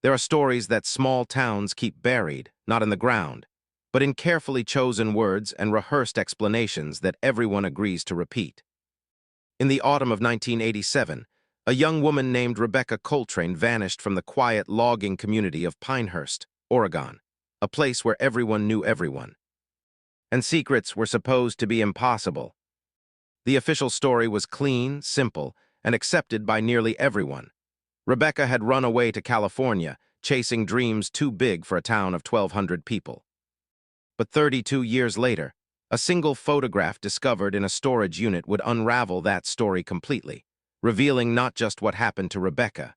There are stories that small towns keep buried, not in the ground, but in carefully chosen words and rehearsed explanations that everyone agrees to repeat. In the autumn of 1987, a young woman named Rebecca Coltrane vanished from the quiet logging community of Pinehurst, Oregon, a place where everyone knew everyone. And secrets were supposed to be impossible. The official story was clean, simple, and accepted by nearly everyone. Rebecca had run away to California, chasing dreams too big for a town of 1,200 people. But 32 years later, a single photograph discovered in a storage unit would unravel that story completely, revealing not just what happened to Rebecca,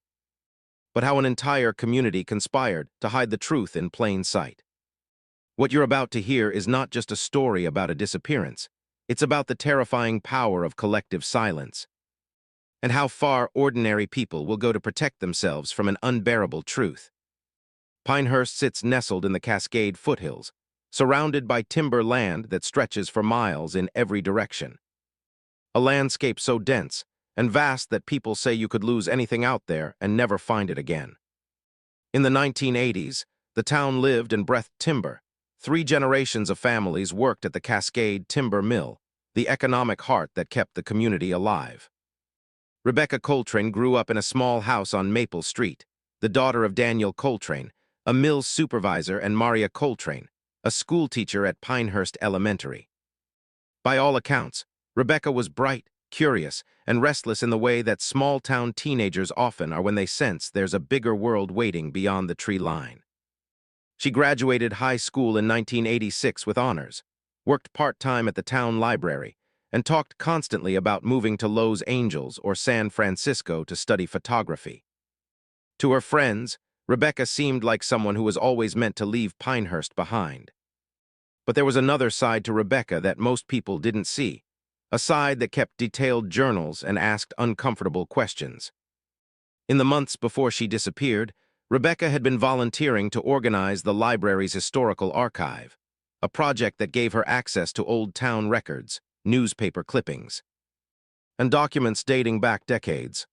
but how an entire community conspired to hide the truth in plain sight. What you're about to hear is not just a story about a disappearance. It's about the terrifying power of collective silence, and how far ordinary people will go to protect themselves from an unbearable truth. Pinehurst sits nestled in the Cascade foothills, surrounded by timber land that stretches for miles in every direction. A landscape so dense and vast that people say you could lose anything out there and never find it again. In the 1980s, the town lived and breathed timber. 3 generations of families worked at the Cascade Timber Mill, the economic heart that kept the community alive. Rebecca Coltrane grew up in a small house on Maple Street, the daughter of Daniel Coltrane, a mill supervisor, and Maria Coltrane, a schoolteacher at Pinehurst Elementary. By all accounts, Rebecca was bright, curious, and restless in the way that small-town teenagers often are when they sense there's a bigger world waiting beyond the tree line. She graduated high school in 1986 with honors, worked part-time at the town library, and talked constantly about moving to Los Angeles or San Francisco to study photography. To her friends, Rebecca seemed like someone who was always meant to leave Pinehurst behind. But there was another side to Rebecca that most people didn't see, a side that kept detailed journals and asked uncomfortable questions. In the months before she disappeared, Rebecca had been volunteering to organize the library's historical archive, a project that gave her access to old town records, newspaper clippings, and documents dating back decades.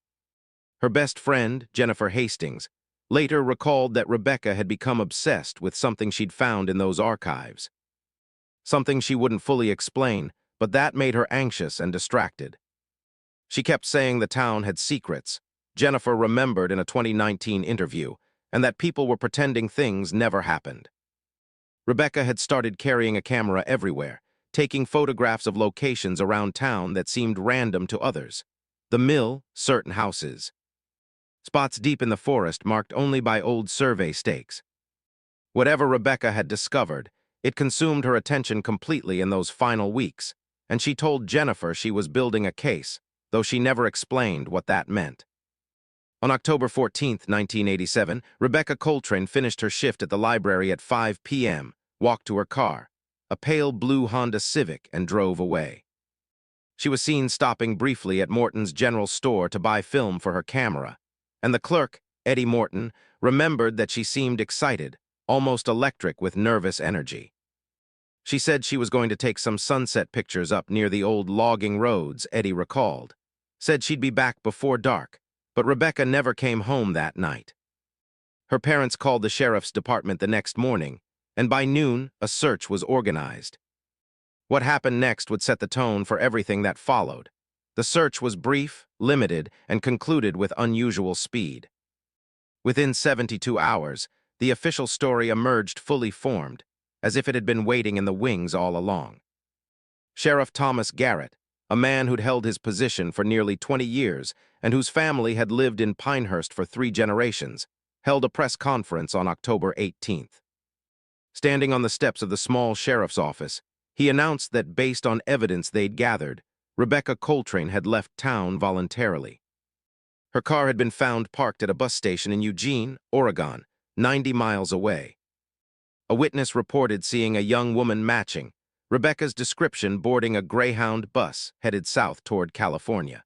Her best friend, Jennifer Hastings, later recalled that Rebecca had become obsessed with something she'd found in those archives. Something she wouldn't fully explain, but that made her anxious and distracted. She kept saying the town had secrets, Jennifer remembered in a 2019 interview, and that people were pretending things never happened. Rebecca had started carrying a camera everywhere, taking photographs of locations around town that seemed random to others. The mill, certain houses. Spots deep in the forest marked only by old survey stakes. Whatever Rebecca had discovered, it consumed her attention completely in those final weeks, and she told Jennifer she was building a case, though she never explained what that meant. On October 14, 1987, Rebecca Coltrane finished her shift at the library at 5 p.m., walked to her car, a pale blue Honda Civic, and drove away. She was seen stopping briefly at Morton's General Store to buy film for her camera, and the clerk, Eddie Morton, remembered that she seemed excited, almost electric with nervous energy. She said she was going to take some sunset pictures up near the old logging roads, Eddie recalled. Said she'd be back before dark, but Rebecca never came home that night. Her parents called the sheriff's department the next morning, and by noon, a search was organized. What happened next would set the tone for everything that followed. The search was brief, limited, and concluded with unusual speed. Within 72 hours, the official story emerged fully formed, as if it had been waiting in the wings all along. Sheriff Thomas Garrett, a man who'd held his position for nearly 20 years and whose family had lived in Pinehurst for 3 generations, held a press conference on October 18th. Standing on the steps of the small sheriff's office, he announced that based on evidence they'd gathered, Rebecca Coltrane had left town voluntarily. Her car had been found parked at a bus station in Eugene, Oregon, 90 miles away. A witness reported seeing a young woman matching Rebecca's description boarding a Greyhound bus headed south toward California.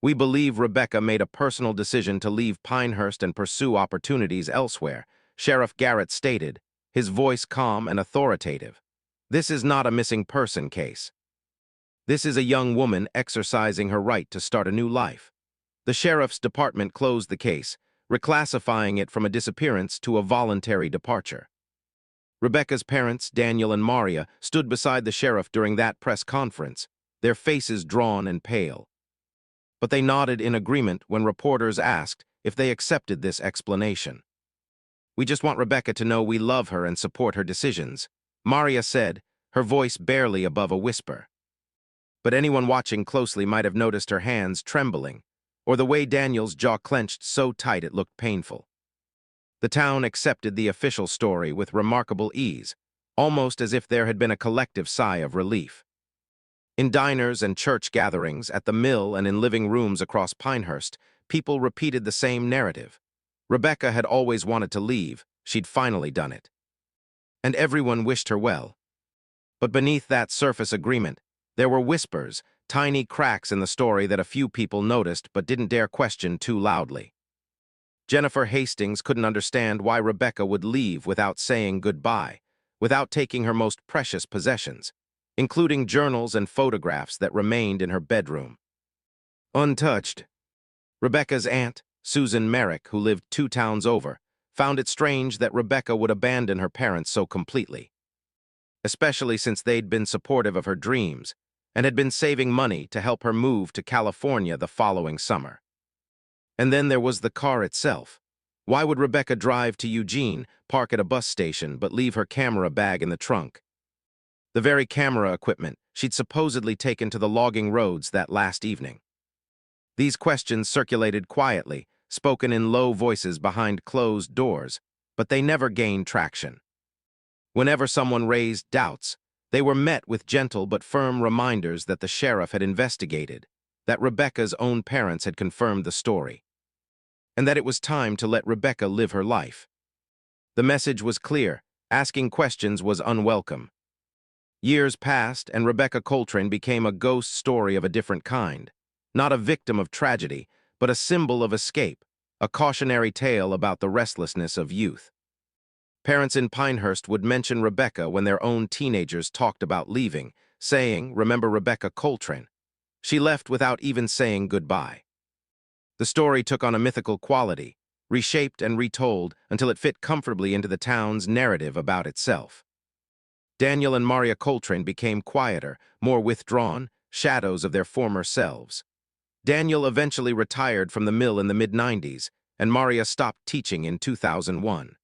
We believe Rebecca made a personal decision to leave Pinehurst and pursue opportunities elsewhere, Sheriff Garrett stated, his voice calm and authoritative. This is not a missing person case. This is a young woman exercising her right to start a new life. The sheriff's department closed the case, reclassifying it from a disappearance to a voluntary departure. Rebecca's parents, Daniel and Maria, stood beside the sheriff during that press conference, their faces drawn and pale. But they nodded in agreement when reporters asked if they accepted this explanation. "We just want Rebecca to know we love her and support her decisions," Maria said, her voice barely above a whisper. But anyone watching closely might have noticed her hands trembling, or the way Daniel's jaw clenched so tight it looked painful. The town accepted the official story with remarkable ease, almost as if there had been a collective sigh of relief. In diners and church gatherings, at the mill and in living rooms across Pinehurst, people repeated the same narrative. Rebecca had always wanted to leave, she'd finally done it. And everyone wished her well. But beneath that surface agreement, there were whispers, tiny cracks in the story that a few people noticed but didn't dare question too loudly. Jennifer Hastings couldn't understand why Rebecca would leave without saying goodbye, without taking her most precious possessions, including journals and photographs that remained in her bedroom. Untouched. Rebecca's aunt, Susan Merrick, who lived 2 towns over, found it strange that Rebecca would abandon her parents so completely, especially since they'd been supportive of her dreams and had been saving money to help her move to California the following summer. And then there was the car itself. Why would Rebecca drive to Eugene, park at a bus station, but leave her camera bag in the trunk? The very camera equipment she'd supposedly taken to the logging roads that last evening. These questions circulated quietly, spoken in low voices behind closed doors, but they never gained traction. Whenever someone raised doubts, they were met with gentle but firm reminders that the sheriff had investigated, that Rebecca's own parents had confirmed the story, and that it was time to let Rebecca live her life. The message was clear: asking questions was unwelcome. Years passed, and Rebecca Coltrane became a ghost story of a different kind. Not a victim of tragedy, but a symbol of escape, a cautionary tale about the restlessness of youth. Parents in Pinehurst would mention Rebecca when their own teenagers talked about leaving, saying, "Remember Rebecca Coltrane? She left without even saying goodbye." The story took on a mythical quality, reshaped and retold until it fit comfortably into the town's narrative about itself. Daniel and Maria Coltrane became quieter, more withdrawn, shadows of their former selves. Daniel eventually retired from the mill in the mid-90s, and Maria stopped teaching in 2001.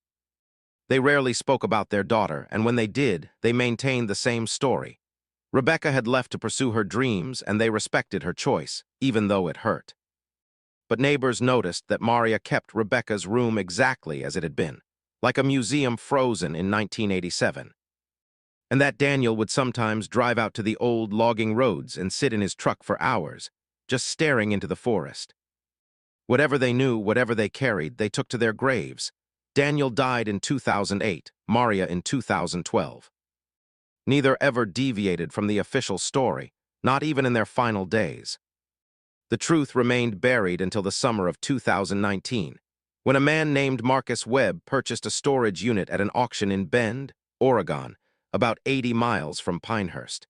They rarely spoke about their daughter, and when they did, they maintained the same story. Rebecca had left to pursue her dreams, and they respected her choice, even though it hurt. But neighbors noticed that Maria kept Rebecca's room exactly as it had been, like a museum frozen in 1987. And that Daniel would sometimes drive out to the old logging roads and sit in his truck for hours, just staring into the forest. Whatever they knew, whatever they carried, they took to their graves. Daniel died in 2008, Maria in 2012. Neither ever deviated from the official story, not even in their final days. The truth remained buried until the summer of 2019, when a man named Marcus Webb purchased a storage unit at an auction in Bend, Oregon, about 80 miles from Pinehurst.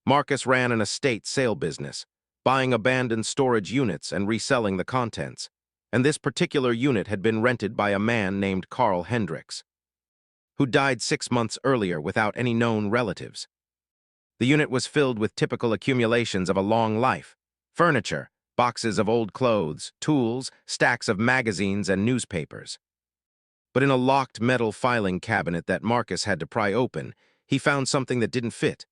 Marcus ran an estate sale business, buying abandoned storage units and reselling the contents, and this particular unit had been rented by a man named Carl Hendricks, who died 6 months earlier without any known relatives. The unit was filled with typical accumulations of a long life: furniture, boxes of old clothes, tools, stacks of magazines and newspapers. But in a locked metal filing cabinet that Marcus had to pry open, he found something that didn't fit: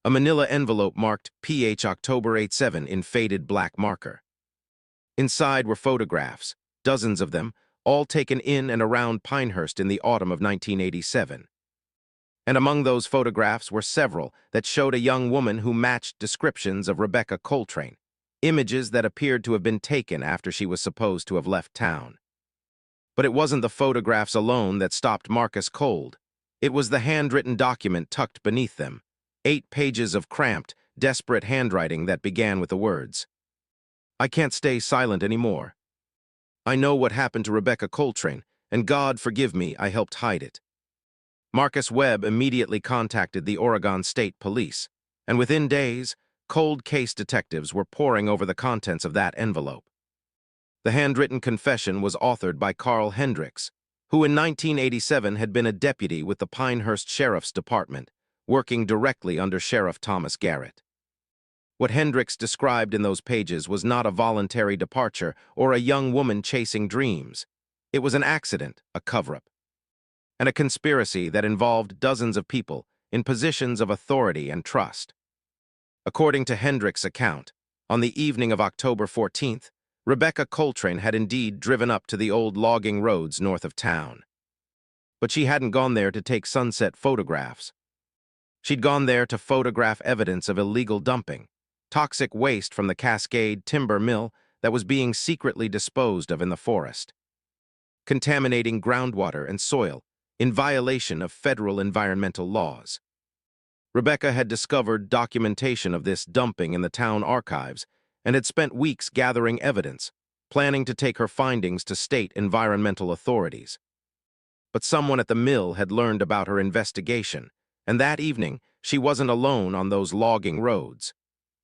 a manila envelope marked PH October 87 in faded black marker. Inside were photographs, dozens of them, all taken in and around Pinehurst in the autumn of 1987. And among those photographs were several that showed a young woman who matched descriptions of Rebecca Coltrane, images that appeared to have been taken after she was supposed to have left town. But it wasn't the photographs alone that stopped Marcus cold. It was the handwritten document tucked beneath them, 8 pages of cramped, desperate handwriting that began with the words, "I can't stay silent anymore. I know what happened to Rebecca Coltrane, and God forgive me, I helped hide it." Marcus Webb immediately contacted the Oregon State Police, and within days, cold case detectives were poring over the contents of that envelope. The handwritten confession was authored by Carl Hendricks, who in 1987 had been a deputy with the Pinehurst Sheriff's Department, working directly under Sheriff Thomas Garrett. What Hendricks described in those pages was not a voluntary departure or a young woman chasing dreams. It was an accident, a cover-up, and a conspiracy that involved dozens of people in positions of authority and trust. According to Hendricks' account, on the evening of October 14th, Rebecca Coltrane had indeed driven up to the old logging roads north of town. But she hadn't gone there to take sunset photographs. She'd gone there to photograph evidence of illegal dumping, toxic waste from the Cascade timber mill that was being secretly disposed of in the forest, contaminating groundwater and soil in violation of federal environmental laws. Rebecca had discovered documentation of this dumping in the town archives and had spent weeks gathering evidence, planning to take her findings to state environmental authorities. But someone at the mill had learned about her investigation, and that evening she wasn't alone on those logging roads.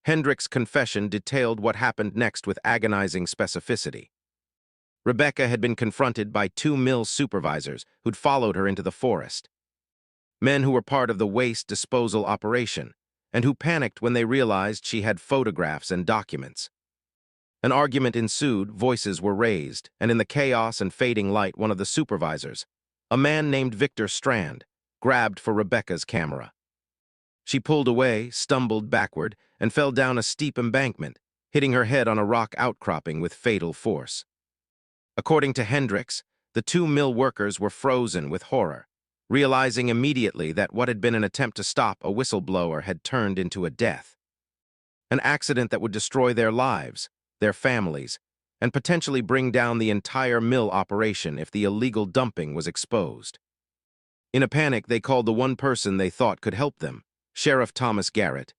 Hendricks' confession detailed what happened next with agonizing specificity. Rebecca had been confronted by two mill supervisors who'd followed her into the forest. Men who were part of the waste disposal operation, and who panicked when they realized she had photographs and documents. An argument ensued, voices were raised, and in the chaos and fading light, one of the supervisors, a man named Victor Strand, grabbed for Rebecca's camera. She pulled away, stumbled backward, and fell down a steep embankment, hitting her head on a rock outcropping with fatal force. According to Hendricks, the two mill workers were frozen with horror, realizing immediately that what had been an attempt to stop a whistleblower had turned into a death. An accident that would destroy their lives, their families, and potentially bring down the entire mill operation if the illegal dumping was exposed. In a panic, they called the one person they thought could help them, Sheriff Thomas Garrett,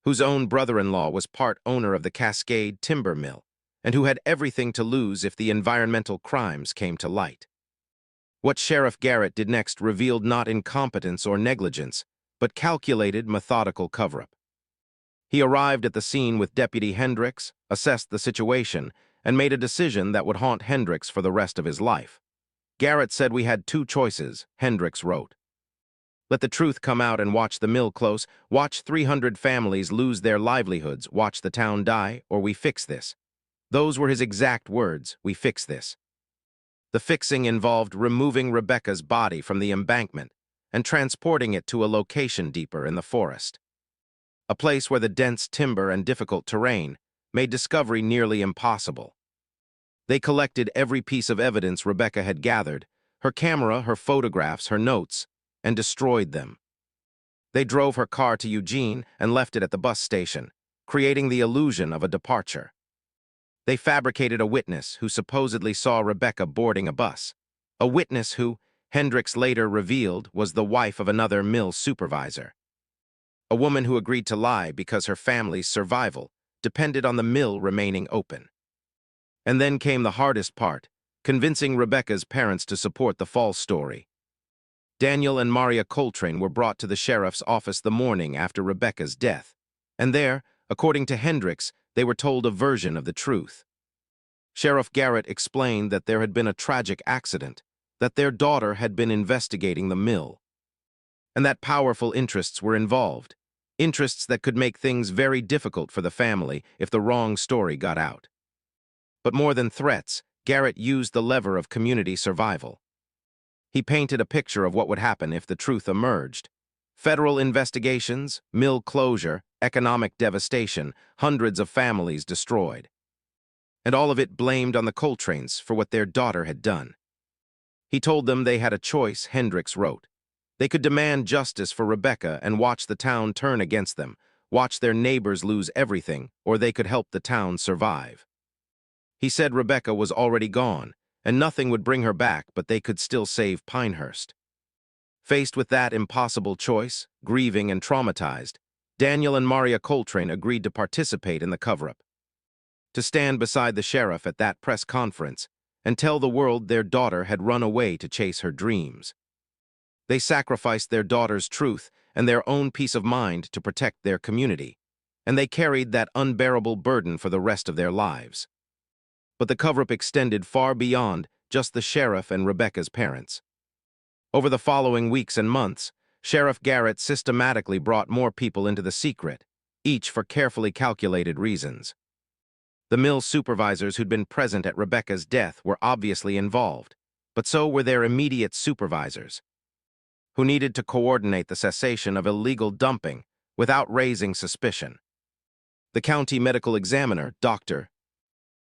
whose own brother-in-law was part owner of the Cascade timber mill, and who had everything to lose if the environmental crimes came to light. What Sheriff Garrett did next revealed not incompetence or negligence, but calculated, methodical cover-up. He arrived at the scene with Deputy Hendricks, assessed the situation, and made a decision that would haunt Hendricks for the rest of his life. Garrett said, "We had two choices," Hendricks wrote. "Let the truth come out and watch the mill close, watch 300 families lose their livelihoods, watch the town die, or we fix this." Those were his exact words, "We fix this." The fixing involved removing Rebecca's body from the embankment and transporting it to a location deeper in the forest, a place where the dense timber and difficult terrain made discovery nearly impossible. They collected every piece of evidence Rebecca had gathered, her camera, her photographs, her notes, and destroyed them. They drove her car to Eugene and left it at the bus station, creating the illusion of a departure. They fabricated a witness who supposedly saw Rebecca boarding a bus, a witness who, Hendricks later revealed, was the wife of another mill supervisor, a woman who agreed to lie because her family's survival depended on the mill remaining open. And then came the hardest part, convincing Rebecca's parents to support the false story. Daniel and Maria Coltrane were brought to the sheriff's office the morning after Rebecca's death, and there, according to Hendricks, they were told a version of the truth. Sheriff Garrett explained that there had been a tragic accident, that their daughter had been investigating the mill, and that powerful interests were involved, interests that could make things very difficult for the family if the wrong story got out. But more than threats, Garrett used the lever of community survival. He painted a picture of what would happen if the truth emerged. Federal investigations, mill closure, economic devastation, hundreds of families destroyed. And all of it blamed on the Coltranes for what their daughter had done. He told them they had a choice, Hendricks wrote. They could demand justice for Rebecca and watch the town turn against them, watch their neighbors lose everything, or they could help the town survive. He said Rebecca was already gone, and nothing would bring her back, but they could still save Pinehurst. Faced with that impossible choice, grieving and traumatized, Daniel and Maria Coltrane agreed to participate in the cover-up, to stand beside the sheriff at that press conference and tell the world their daughter had run away to chase her dreams. They sacrificed their daughter's truth and their own peace of mind to protect their community, and they carried that unbearable burden for the rest of their lives. But the cover-up extended far beyond just the sheriff and Rebecca's parents. Over the following weeks and months, Sheriff Garrett systematically brought more people into the secret, each for carefully calculated reasons. The mill supervisors who'd been present at Rebecca's death were obviously involved, but so were their immediate supervisors, who needed to coordinate the cessation of illegal dumping without raising suspicion. The county medical examiner, Dr.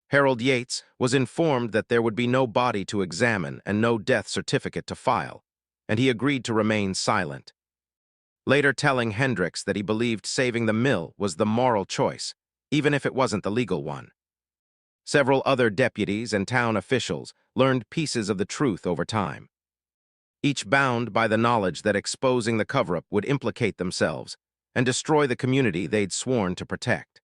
Harold Yates, was informed that there would be no body to examine and no death certificate to file, and he agreed to remain silent, later telling Hendricks that he believed saving the mill was the moral choice, even if it wasn't the legal one. Several other deputies and town officials learned pieces of the truth over time, each bound by the knowledge that exposing the cover-up would implicate themselves and destroy the community they'd sworn to protect.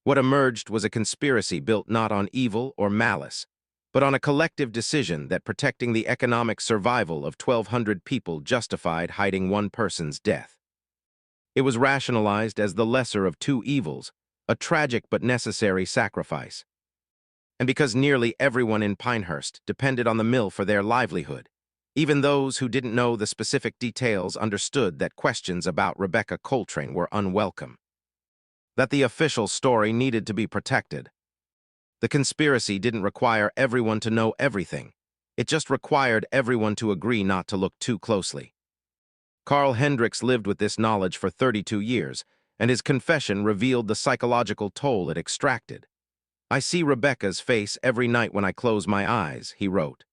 What emerged was a conspiracy built not on evil or malice, but on a collective decision that protecting the economic survival of 1,200 people justified hiding one person's death. It was rationalized as the lesser of two evils, a tragic but necessary sacrifice. And because nearly everyone in Pinehurst depended on the mill for their livelihood, even those who didn't know the specific details understood that questions about Rebecca Coltrane were unwelcome, that the official story needed to be protected. The conspiracy didn't require everyone to know everything. It just required everyone to agree not to look too closely. Carl Hendricks lived with this knowledge for 32 years, and his confession revealed the psychological toll it extracted. "I see Rebecca's face every night when I close my eyes," he wrote.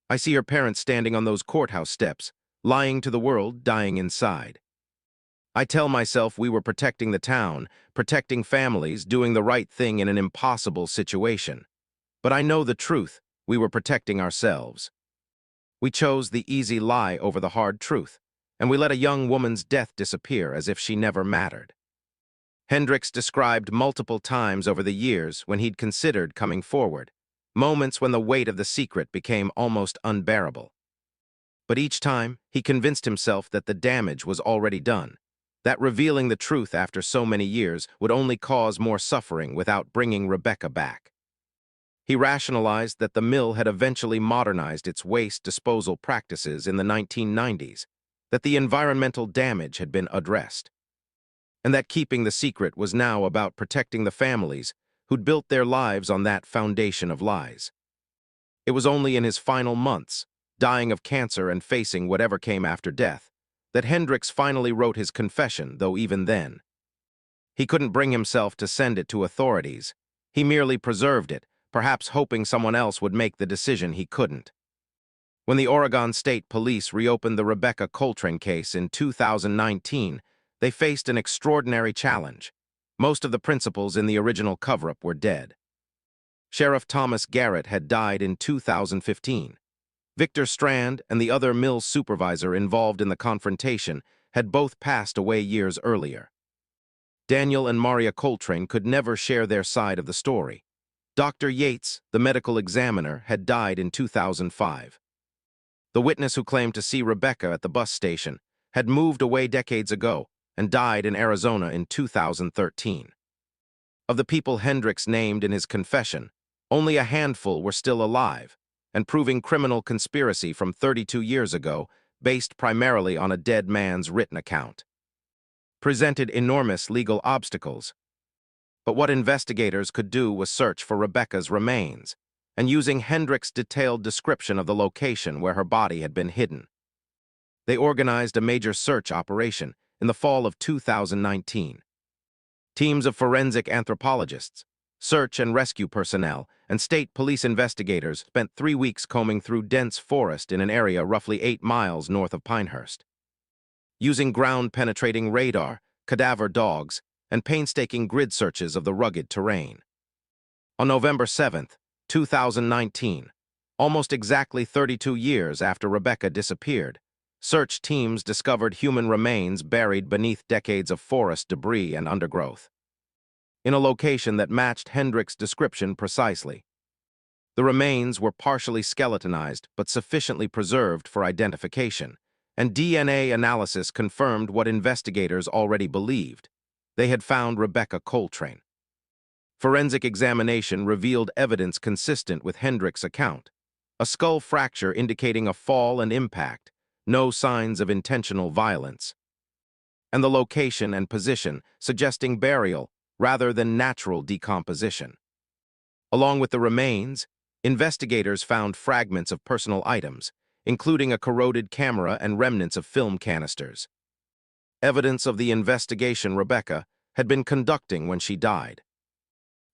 "I see her parents standing on those courthouse steps, lying to the world, dying inside. I tell myself we were protecting the town, protecting families, doing the right thing in an impossible situation. But I know the truth, we were protecting ourselves. We chose the easy lie over the hard truth, and we let a young woman's death disappear as if she never mattered." Hendricks described multiple times over the years when he'd considered coming forward, moments when the weight of the secret became almost unbearable. But each time, he convinced himself that the damage was already done, that revealing the truth after so many years would only cause more suffering without bringing Rebecca back. He rationalized that the mill had eventually modernized its waste disposal practices in the 1990s, that the environmental damage had been addressed, and that keeping the secret was now about protecting the families who'd built their lives on that foundation of lies. It was only in his final months, dying of cancer and facing whatever came after death, that Hendricks finally wrote his confession, though even then, he couldn't bring himself to send it to authorities. He merely preserved it, perhaps hoping someone else would make the decision he couldn't. When the Oregon State Police reopened the Rebecca Coltrane case in 2019, they faced an extraordinary challenge. Most of the principals in the original cover-up were dead. Sheriff Thomas Garrett had died in 2015. Victor Strand and the other mill supervisor involved in the confrontation had both passed away years earlier. Daniel and Maria Coltrane could never share their side of the story. Dr. Yates, the medical examiner, had died in 2005. The witness who claimed to see Rebecca at the bus station had moved away decades ago and died in Arizona in 2013. Of the people Hendricks named in his confession, only a handful were still alive and proving criminal conspiracy from 32 years ago, based primarily on a dead man's written account, presented enormous legal obstacles. But what investigators could do was search for Rebecca's remains, and using Hendricks' detailed description of the location where her body had been hidden. They organized a major search operation in the fall of 2019. Teams of forensic anthropologists, search and rescue personnel, and state police investigators spent 3 weeks combing through dense forest in an area roughly 8 miles north of Pinehurst. Using ground-penetrating radar, cadaver dogs, and painstaking grid searches of the rugged terrain. On November 7, 2019, almost exactly 32 years after Rebecca disappeared, search teams discovered human remains buried beneath decades of forest debris and undergrowth, in a location that matched Hendricks' description precisely. The remains were partially skeletonized but sufficiently preserved for identification, and DNA analysis confirmed what investigators already believed. They had found Rebecca Coltrane. Forensic examination revealed evidence consistent with Hendrick's account. A skull fracture indicating a fall and impact, no signs of intentional violence. And the location and position suggesting burial rather than natural decomposition. Along with the remains, investigators found fragments of personal items, including a corroded camera and remnants of film canisters. Evidence of the investigation Rebecca had been conducting when she died.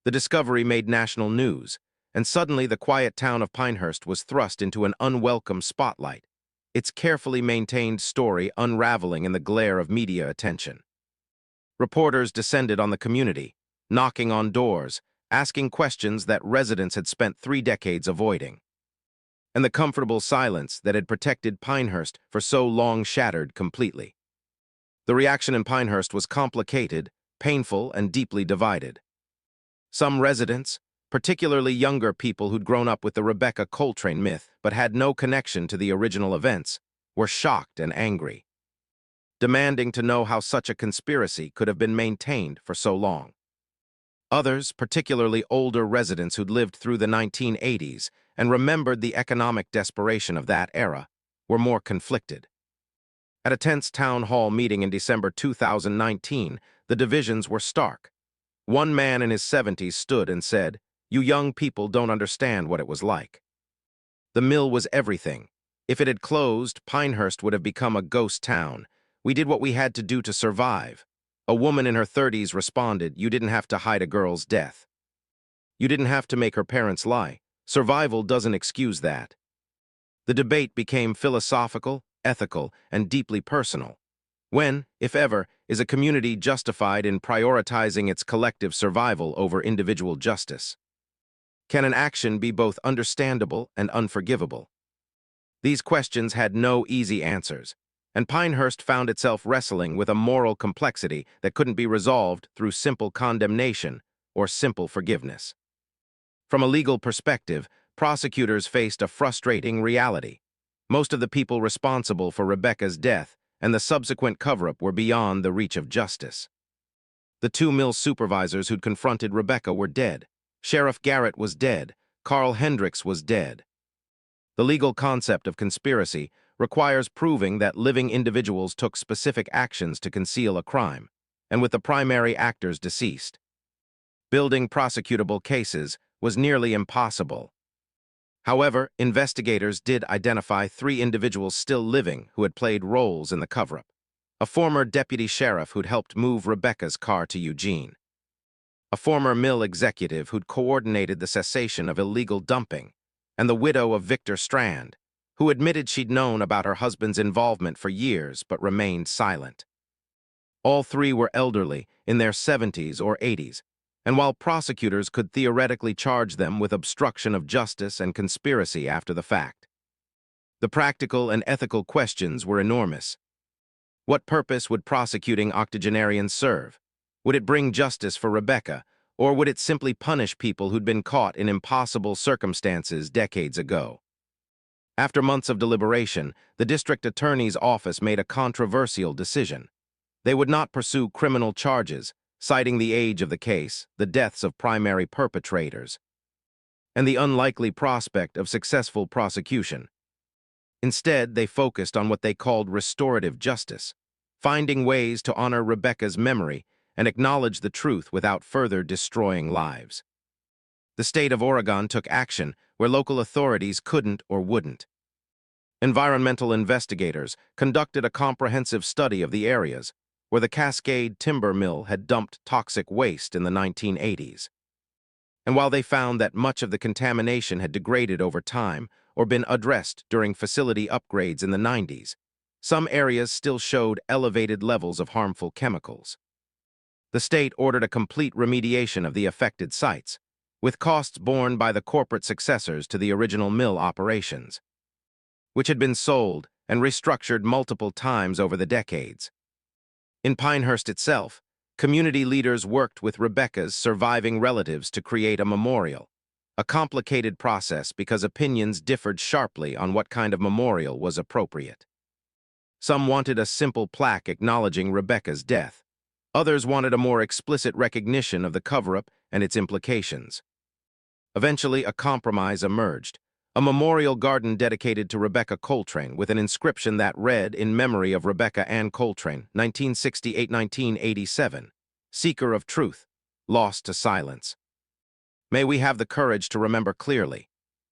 The discovery made national news, and suddenly the quiet town of Pinehurst was thrust into an unwelcome spotlight, its carefully maintained story unraveling in the glare of media attention. Reporters descended on the community, knocking on doors, asking questions that residents had spent 3 decades avoiding. And the comfortable silence that had protected Pinehurst for so long shattered completely. The reaction in Pinehurst was complicated, painful, and deeply divided. Some residents, particularly younger people who'd grown up with the Rebecca Coltrane myth but had no connection to the original events, were shocked and angry, demanding to know how such a conspiracy could have been maintained for so long. Others, particularly older residents who'd lived through the 1980s and remembered the economic desperation of that era, were more conflicted. At a tense town hall meeting in December 2019, the divisions were stark. One man in his 70s stood and said, "You young people don't understand what it was like. The mill was everything. If it had closed, Pinehurst would have become a ghost town. We did what we had to do to survive." A woman in her 30s responded, "You didn't have to hide a girl's death. You didn't have to make her parents lie. Survival doesn't excuse that." The debate became philosophical, ethical, and deeply personal. When, if ever, is a community justified in prioritizing its collective survival over individual justice? Can an action be both understandable and unforgivable? These questions had no easy answers, and Pinehurst found itself wrestling with a moral complexity that couldn't be resolved through simple condemnation or simple forgiveness. From a legal perspective, prosecutors faced a frustrating reality. Most of the people responsible for Rebecca's death and the subsequent cover-up were beyond the reach of justice. The 2 mill supervisors who'd confronted Rebecca were dead. Sheriff Garrett was dead. Carl Hendricks was dead. The legal concept of conspiracy requires proving that living individuals took specific actions to conceal a crime, and with the primary actors deceased. Building prosecutable cases was nearly impossible. However, investigators did identify 3 individuals still living who had played roles in the cover-up. A former deputy sheriff who'd helped move Rebecca's car to Eugene. A former mill executive who'd coordinated the cessation of illegal dumping, and the widow of Victor Strand, who admitted she'd known about her husband's involvement for years but remained silent. All 3 were elderly, in their 70s or 80s, and while prosecutors could theoretically charge them with obstruction of justice and conspiracy after the fact, the practical and ethical questions were enormous. What purpose would prosecuting octogenarians serve? Would it bring justice for Rebecca, or would it simply punish people who'd been caught in impossible circumstances decades ago? After months of deliberation, the district attorney's office made a controversial decision. They would not pursue criminal charges, citing the age of the case, the deaths of primary perpetrators, and the unlikely prospect of successful prosecution. Instead, they focused on what they called restorative justice, finding ways to honor Rebecca's memory and acknowledge the truth without further destroying lives. The state of Oregon took action where local authorities couldn't or wouldn't. Environmental investigators conducted a comprehensive study of the areas where the Cascade Timber Mill had dumped toxic waste in the 1980s. And while they found that much of the contamination had degraded over time or been addressed during facility upgrades in the 90s, some areas still showed elevated levels of harmful chemicals. The state ordered a complete remediation of the affected sites, with costs borne by the corporate successors to the original mill operations, which had been sold and restructured multiple times over the decades. In Pinehurst itself, community leaders worked with Rebecca's surviving relatives to create a memorial, a complicated process because opinions differed sharply on what kind of memorial was appropriate. Some wanted a simple plaque acknowledging Rebecca's death. Others wanted a more explicit recognition of the cover-up and its implications. Eventually, a compromise emerged, a memorial garden dedicated to Rebecca Coltrane with an inscription that read, "In memory of Rebecca Ann Coltrane, 1968-1987, seeker of truth, lost to silence. May we have the courage to remember clearly."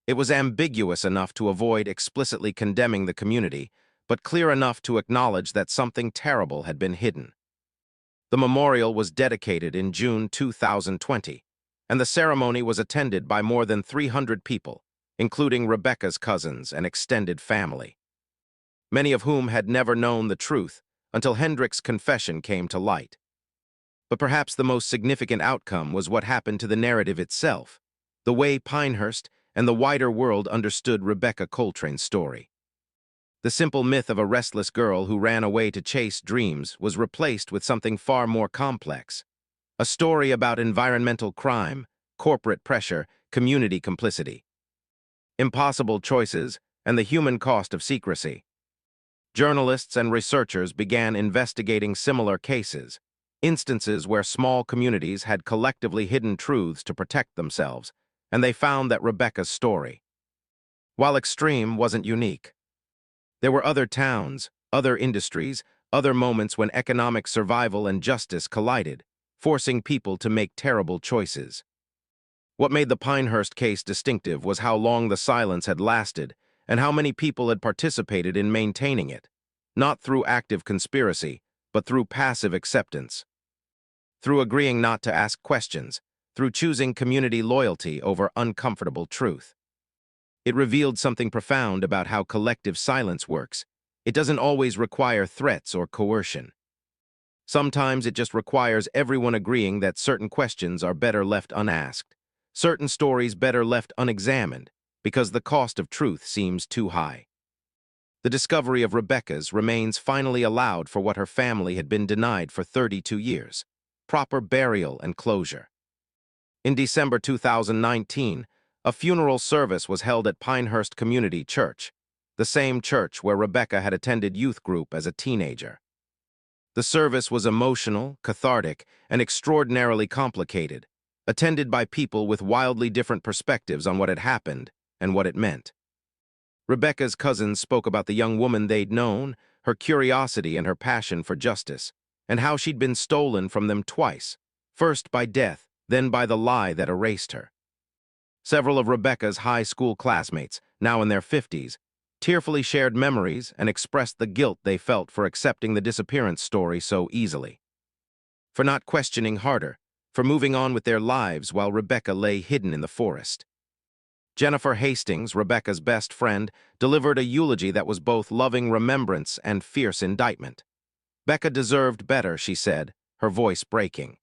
It was ambiguous enough to avoid explicitly condemning the community, but clear enough to acknowledge that something terrible had been hidden. The memorial was dedicated in June 2020, and the ceremony was attended by more than 300 people, including Rebecca's cousins and extended family, many of whom had never known the truth until Hendricks' confession came to light. But perhaps the most significant outcome was what happened to the narrative itself, the way Pinehurst and the wider world understood Rebecca Coltrane's story. The simple myth of a restless girl who ran away to chase dreams was replaced with something far more complex. A story about environmental crime, corporate pressure, community complicity, impossible choices, and the human cost of secrecy. Journalists and researchers began investigating similar cases, instances where small communities had collectively hidden truths to protect themselves, and they found that Rebecca's story, while extreme, wasn't unique. There were other towns, other industries, other moments when economic survival and justice collided, forcing people to make terrible choices. What made the Pinehurst case distinctive was how long the silence had lasted and how many people had participated in maintaining it, not through active conspiracy, but through passive acceptance. Through agreeing not to ask questions, through choosing community loyalty over uncomfortable truth. It revealed something profound about how collective silence works. It doesn't always require threats or coercion. Sometimes it just requires everyone agreeing that certain questions are better left unasked, certain stories better left unexamined, because the cost of truth seems too high. The discovery of Rebecca's remains finally allowed for what her family had been denied for 32 years, proper burial and closure. In December 2019, a funeral service was held at Pinehurst Community Church, the same church where Rebecca had attended youth group as a teenager. The service was emotional, cathartic, and extraordinarily complicated, attended by people with wildly different perspectives on what had happened and what it meant. Rebecca's cousins spoke about the young woman they'd known, her curiosity and her passion for justice, and how she'd been stolen from them twice, first by death, then by the lie that erased her. Several of Rebecca's high school classmates, now in their 50s, tearfully shared memories and expressed the guilt they felt for accepting the disappearance story so easily, for not questioning harder, for moving on with their lives while Rebecca lay hidden in the forest. Jennifer Hastings, Rebecca's best friend, delivered a eulogy that was both loving remembrance and fierce indictment. Becca deserved better, she said, her voice breaking.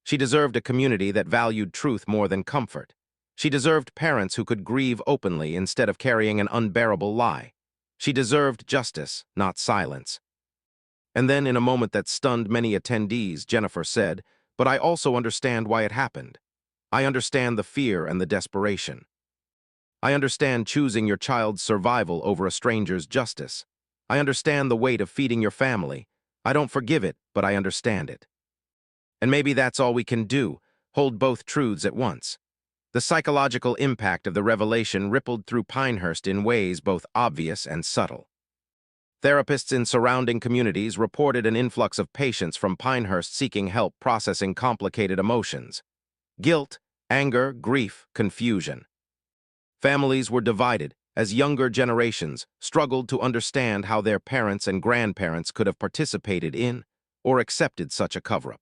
She deserved a community that valued truth more than comfort. She deserved parents who could grieve openly instead of carrying an unbearable lie. She deserved justice, not silence. And then, in a moment that stunned many attendees, Jennifer said, "But I also understand why it happened. I understand the fear and the desperation. I understand choosing your child's survival over a stranger's justice. I understand the weight of feeding your family. I don't forgive it, but I understand it." And maybe that's all we can do, hold both truths at once. The psychological impact of the revelation rippled through Pinehurst in ways both obvious and subtle. Therapists in surrounding communities reported an influx of patients from Pinehurst seeking help processing complicated emotions: guilt, anger, grief, confusion. Families were divided as younger generations struggled to understand how their parents and grandparents could have participated in or accepted such a cover-up.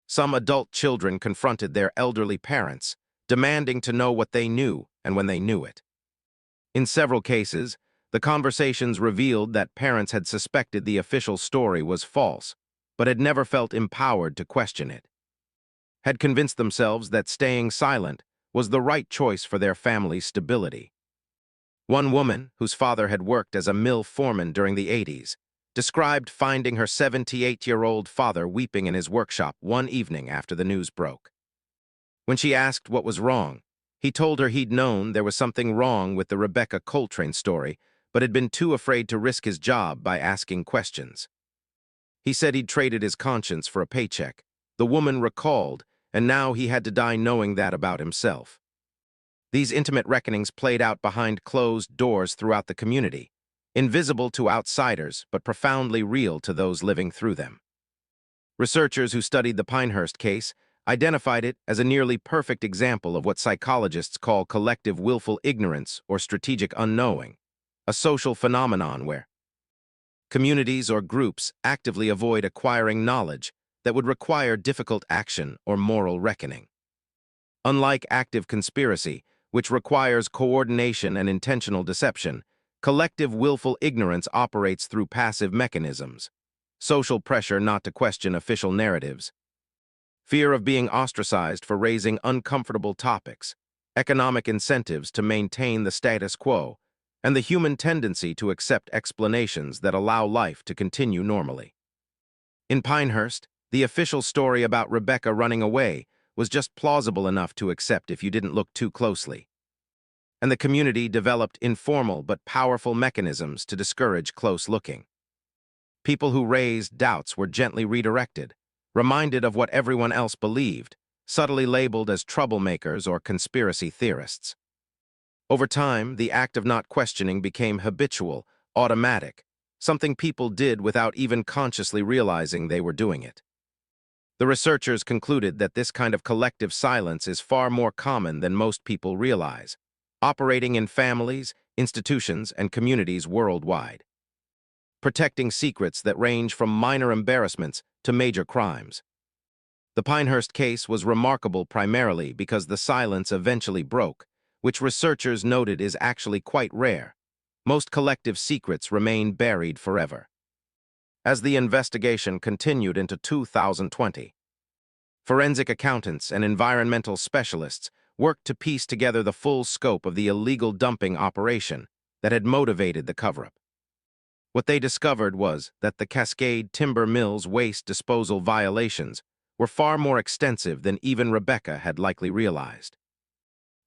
Some adult children confronted their elderly parents, demanding to know what they knew and when they knew it. In several cases, the conversations revealed that parents had suspected the official story was false, but had never felt empowered to question it, had convinced themselves that staying silent was the right choice for their family's stability. One woman, whose father had worked as a mill foreman during the 80s, described finding her 78-year-old father weeping in his workshop one evening after the news broke. When she asked what was wrong, he told her he'd known there was something wrong with the Rebecca Coltrane story, but had been too afraid to risk his job by asking questions. He said he'd traded his conscience for a paycheck. The woman recalled, and now he had to die knowing that about himself. These intimate reckonings played out behind closed doors throughout the community, invisible to outsiders but profoundly real to those living through them. Researchers who studied the Pinehurst case identified it as a nearly perfect example of what psychologists call collective willful ignorance or strategic unknowing, a social phenomenon where communities or groups actively avoid acquiring knowledge that would require difficult action or moral reckoning. Unlike active conspiracy, which requires coordination and intentional deception, collective willful ignorance operates through passive mechanisms: social pressure not to question official narratives, fear of being ostracized for raising uncomfortable topics, economic incentives to maintain the status quo, and the human tendency to accept explanations that allow life to continue normally. In Pinehurst, the official story about Rebecca running away was just plausible enough to accept if you didn't look too closely. And the community developed informal but powerful mechanisms to discourage close looking. People who raised doubts were gently redirected, reminded of what everyone else believed, subtly labeled as troublemakers or conspiracy theorists. Over time, the act of not questioning became habitual, automatic, something people did without even consciously realizing they were doing it. The researchers concluded that this kind of collective silence is far more common than most people realize, operating in families, institutions, and communities worldwide, protecting secrets that range from minor embarrassments to major crimes. The Pinehurst case was remarkable primarily because the silence eventually broke, which researchers noted is actually quite rare. Most collective secrets remain buried forever. As the investigation continued into 2020, forensic accountants and environmental specialists worked to piece together the full scope of the illegal dumping operation that had motivated the cover-up. What they discovered was that the Cascade Timber Mill's waste disposal violations were far more extensive than even Rebecca had likely realized.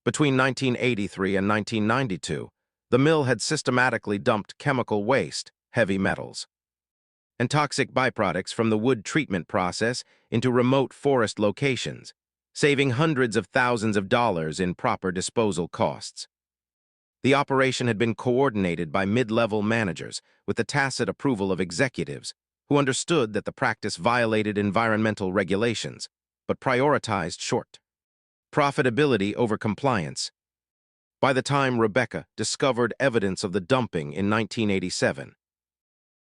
Between 1983 and 1992, the mill had systematically dumped chemical waste, heavy metals, and toxic byproducts from the wood treatment process into remote forest locations, saving hundreds of thousands of dollars in proper disposal costs. The operation had been coordinated by mid-level managers with the tacit approval of executives who understood that the practice violated environmental regulations, but prioritized short profitability over compliance. By the time Rebecca discovered evidence of the dumping in 1987,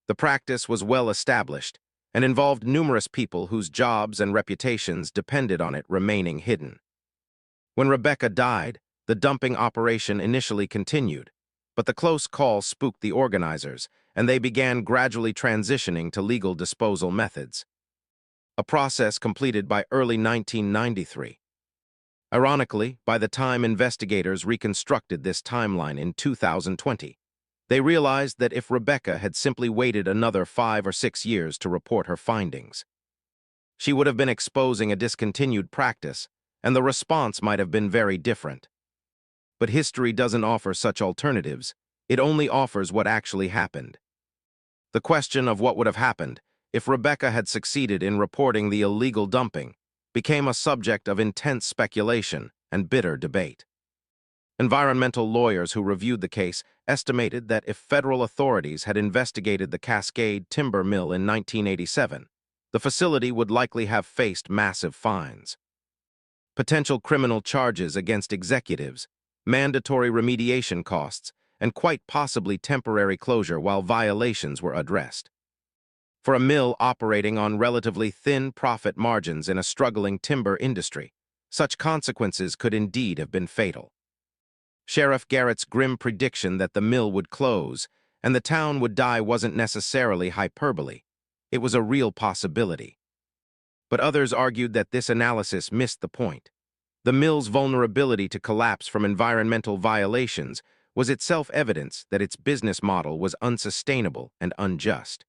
the practice was well established and involved numerous people whose jobs and reputations depended on it remaining hidden. When Rebecca died, the dumping operation initially continued, but the close call spooked the organizers, and they began gradually transitioning to legal disposal methods, a process completed by early 1993. Ironically, by the time investigators reconstructed this timeline in 2020, they realized that if Rebecca had simply waited another 5 or 6 years to report her findings, she would have been exposing a discontinued practice, and the response might have been very different. But history doesn't offer such alternatives. It only offers what actually happened. The question of what would have happened if Rebecca had succeeded in reporting the illegal dumping became a subject of intense speculation and bitter debate. Environmental lawyers who reviewed the case estimated that if federal authorities had investigated the Cascade Timber Mill in 1987, the facility would likely have faced massive fines, potential criminal charges against executives, mandatory remediation costs, and quite possibly temporary closure while violations were addressed. For a mill operating on relatively thin profit margins in a struggling timber industry, such consequences could indeed have been fatal. Sheriff Garrett's grim prediction that the mill would close and the town would die wasn't necessarily hyperbole. It was a real possibility. But others argued that this analysis missed the point. The mill's vulnerability to collapse from environmental violations was itself evidence that its business model was unsustainable and unjust,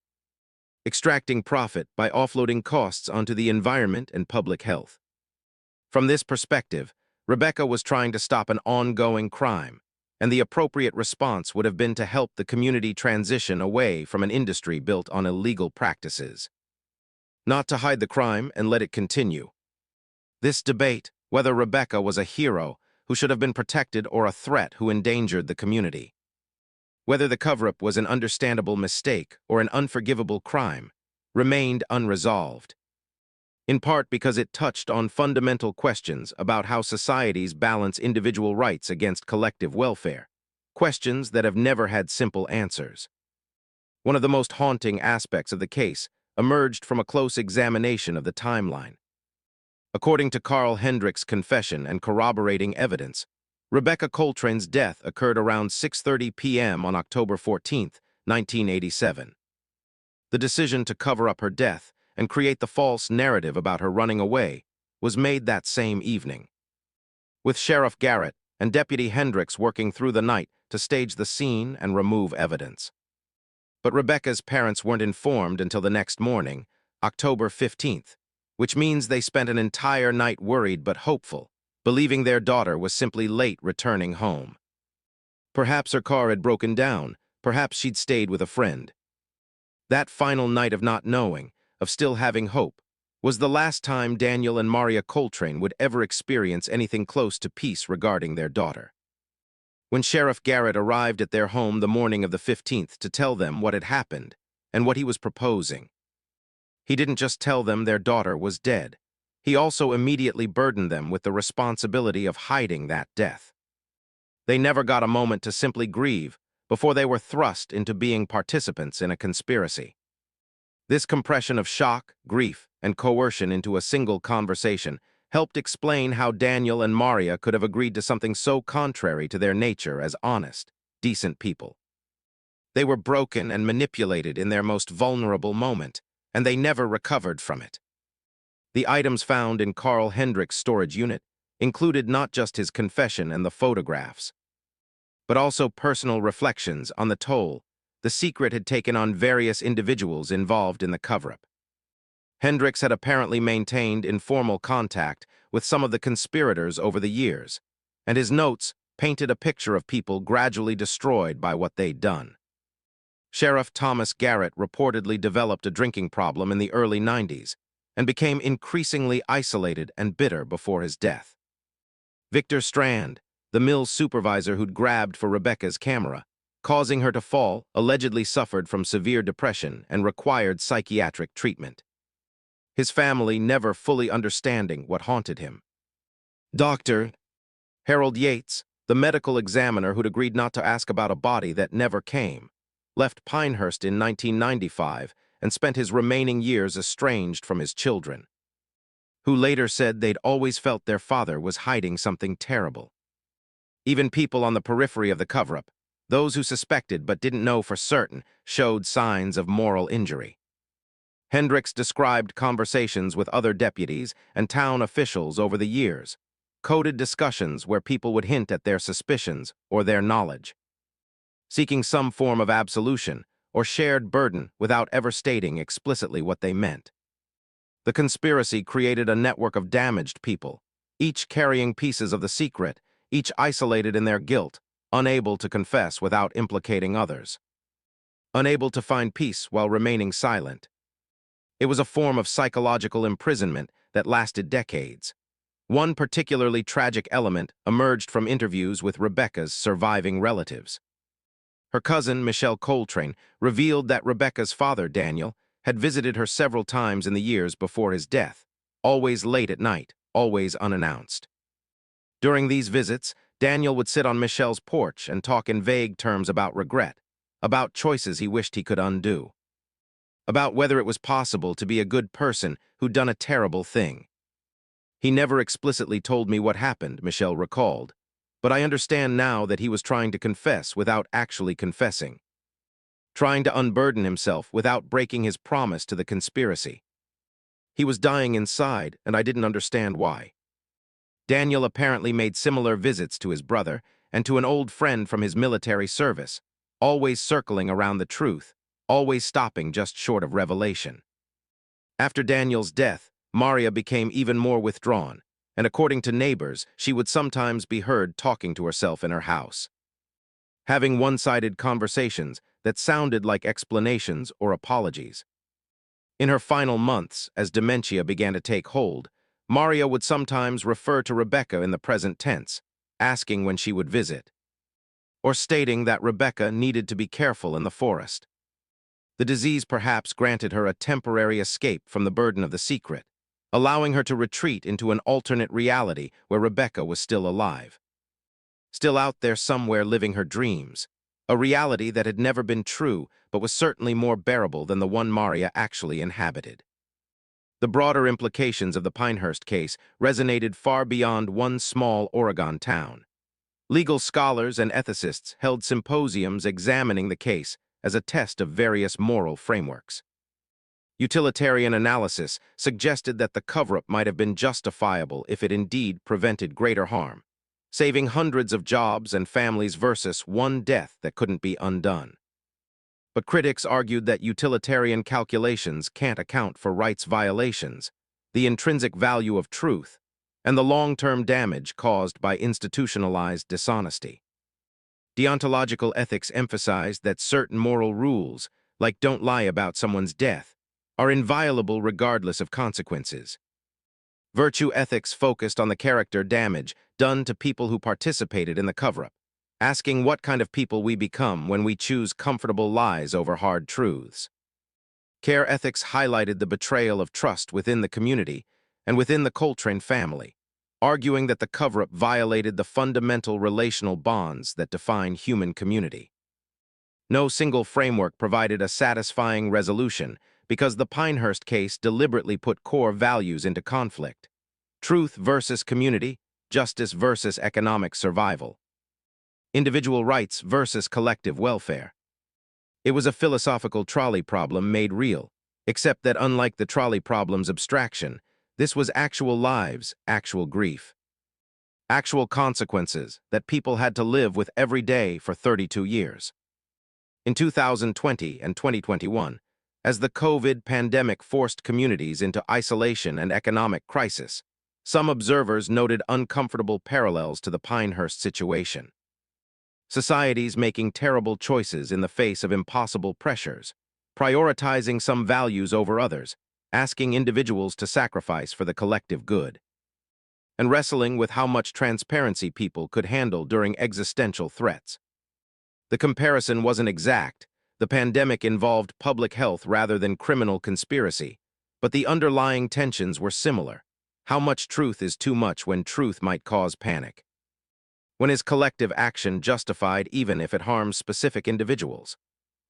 extracting profit by offloading costs onto the environment and public health. From this perspective, Rebecca was trying to stop an ongoing crime, and the appropriate response would have been to help the community transition away from an industry built on illegal practices, not to hide the crime and let it continue. This debate, whether Rebecca was a hero who should have been protected or a threat who endangered the community, whether the cover-up was an understandable mistake or an unforgivable crime, remained unresolved, in part because it touched on fundamental questions about how societies balance individual rights against collective welfare, questions that have never had simple answers. One of the most haunting aspects of the case emerged from a close examination of the timeline. According to Carl Hendrick's confession and corroborating evidence, Rebecca Coltrane's death occurred around 6:30 p.m. on October 14, 1987. The decision to cover up her death and create the false narrative about her running away was made that same evening, with Sheriff Garrett and Deputy Hendricks working through the night to stage the scene and remove evidence. But Rebecca's parents weren't informed until the next morning, October 15th, which means they spent an entire night worried but hopeful, believing their daughter was simply late returning home. Perhaps her car had broken down, perhaps she'd stayed with a friend. That final night of not knowing, of still having hope, was the last time Daniel and Maria Coltrane would ever experience anything close to peace regarding their daughter. When Sheriff Garrett arrived at their home the morning of the 15th to tell them what had happened and what he was proposing, he didn't just tell them their daughter was dead. He also immediately burdened them with the responsibility of hiding that death. They never got a moment to simply grieve before they were thrust into being participants in a conspiracy. This compression of shock, grief, and coercion into a single conversation helped explain how Daniel and Maria could have agreed to something so contrary to their nature as honest, decent people. They were broken and manipulated in their most vulnerable moment, and they never recovered from it. The items found in Carl Hendrick's storage unit included not just his confession and the photographs, but also personal reflections on the toll the secret had taken on various individuals involved in the cover-up. Hendricks had apparently maintained informal contact with some of the conspirators over the years, and his notes painted a picture of people gradually destroyed by what they'd done. Sheriff Thomas Garrett reportedly developed a drinking problem in the early 90s and became increasingly isolated and bitter before his death. Victor Strand, the mill's supervisor who'd grabbed for Rebecca's camera, causing her to fall, allegedly suffered from severe depression and required psychiatric treatment. His family never fully understanding what haunted him. Dr. Harold Yates, the medical examiner who'd agreed not to ask about a body that never came, left Pinehurst in 1995 and spent his remaining years estranged from his children, who later said they'd always felt their father was hiding something terrible. Even people on the periphery of the cover-up, those who suspected but didn't know for certain, showed signs of moral injury. Hendricks described conversations with other deputies and town officials over the years, coded discussions where people would hint at their suspicions or their knowledge, seeking some form of absolution or shared burden without ever stating explicitly what they meant. The conspiracy created a network of damaged people, each carrying pieces of the secret, each isolated in their guilt, unable to confess without implicating others, unable to find peace while remaining silent. It was a form of psychological imprisonment that lasted decades. One particularly tragic element emerged from interviews with Rebecca's surviving relatives. Her cousin, Michelle Coltrane, revealed that Rebecca's father, Daniel, had visited her several times in the years before his death, always late at night, always unannounced. During these visits, Daniel would sit on Michelle's porch and talk in vague terms about regret, about choices he wished he could undo, about whether it was possible to be a good person who'd done a terrible thing. He never explicitly told me what happened, Michelle recalled, but I understand now that he was trying to confess without actually confessing, trying to unburden himself without breaking his promise to the conspiracy. He was dying inside, and I didn't understand why. Daniel apparently made similar visits to his brother and to an old friend from his military service, always circling around the truth, always stopping just short of revelation. After Daniel's death, Maria became even more withdrawn, and according to neighbors, she would sometimes be heard talking to herself in her house, having one-sided conversations that sounded like explanations or apologies. In her final months, as dementia began to take hold, Maria would sometimes refer to Rebecca in the present tense, asking when she would visit, or stating that Rebecca needed to be careful in the forest. The disease perhaps granted her a temporary escape from the burden of the secret, allowing her to retreat into an alternate reality where Rebecca was still alive, still out there somewhere living her dreams, a reality that had never been true but was certainly more bearable than the one Maria actually inhabited. The broader implications of the Pinehurst case resonated far beyond one small Oregon town. Legal scholars and ethicists held symposiums examining the case as a test of various moral frameworks. Utilitarian analysis suggested that the cover-up might have been justifiable if it indeed prevented greater harm, saving hundreds of jobs and families versus one death that couldn't be undone. But critics argued that utilitarian calculations can't account for rights violations, the intrinsic value of truth, and the long-term damage caused by institutionalized dishonesty. Deontological ethics emphasized that certain moral rules, like don't lie about someone's death, are inviolable regardless of consequences. Virtue ethics focused on the character damage done to people who participated in the cover-up, asking what kind of people we become when we choose comfortable lies over hard truths. Care ethics highlighted the betrayal of trust within the community and within the Coltrane family, arguing that the cover-up violated the fundamental relational bonds that define human community. No single framework provided a satisfying resolution because the Pinehurst case deliberately put core values into conflict: truth versus community, justice versus economic survival, individual rights versus collective welfare. It was a philosophical trolley problem made real, except that unlike the trolley problem's abstraction, this was actual lives, actual grief, actual consequences that people had to live with every day for 32 years. In 2020 and 2021, as the COVID pandemic forced communities into isolation and economic crisis, some observers noted uncomfortable parallels to the Pinehurst situation. Societies making terrible choices in the face of impossible pressures, prioritizing some values over others, asking individuals to sacrifice for the collective good, and wrestling with how much transparency people could handle during existential threats. The comparison wasn't exact. The pandemic involved public health rather than criminal conspiracy, but the underlying tensions were similar. How much truth is too much when truth might cause panic? When is collective action justified even if it harms specific individuals?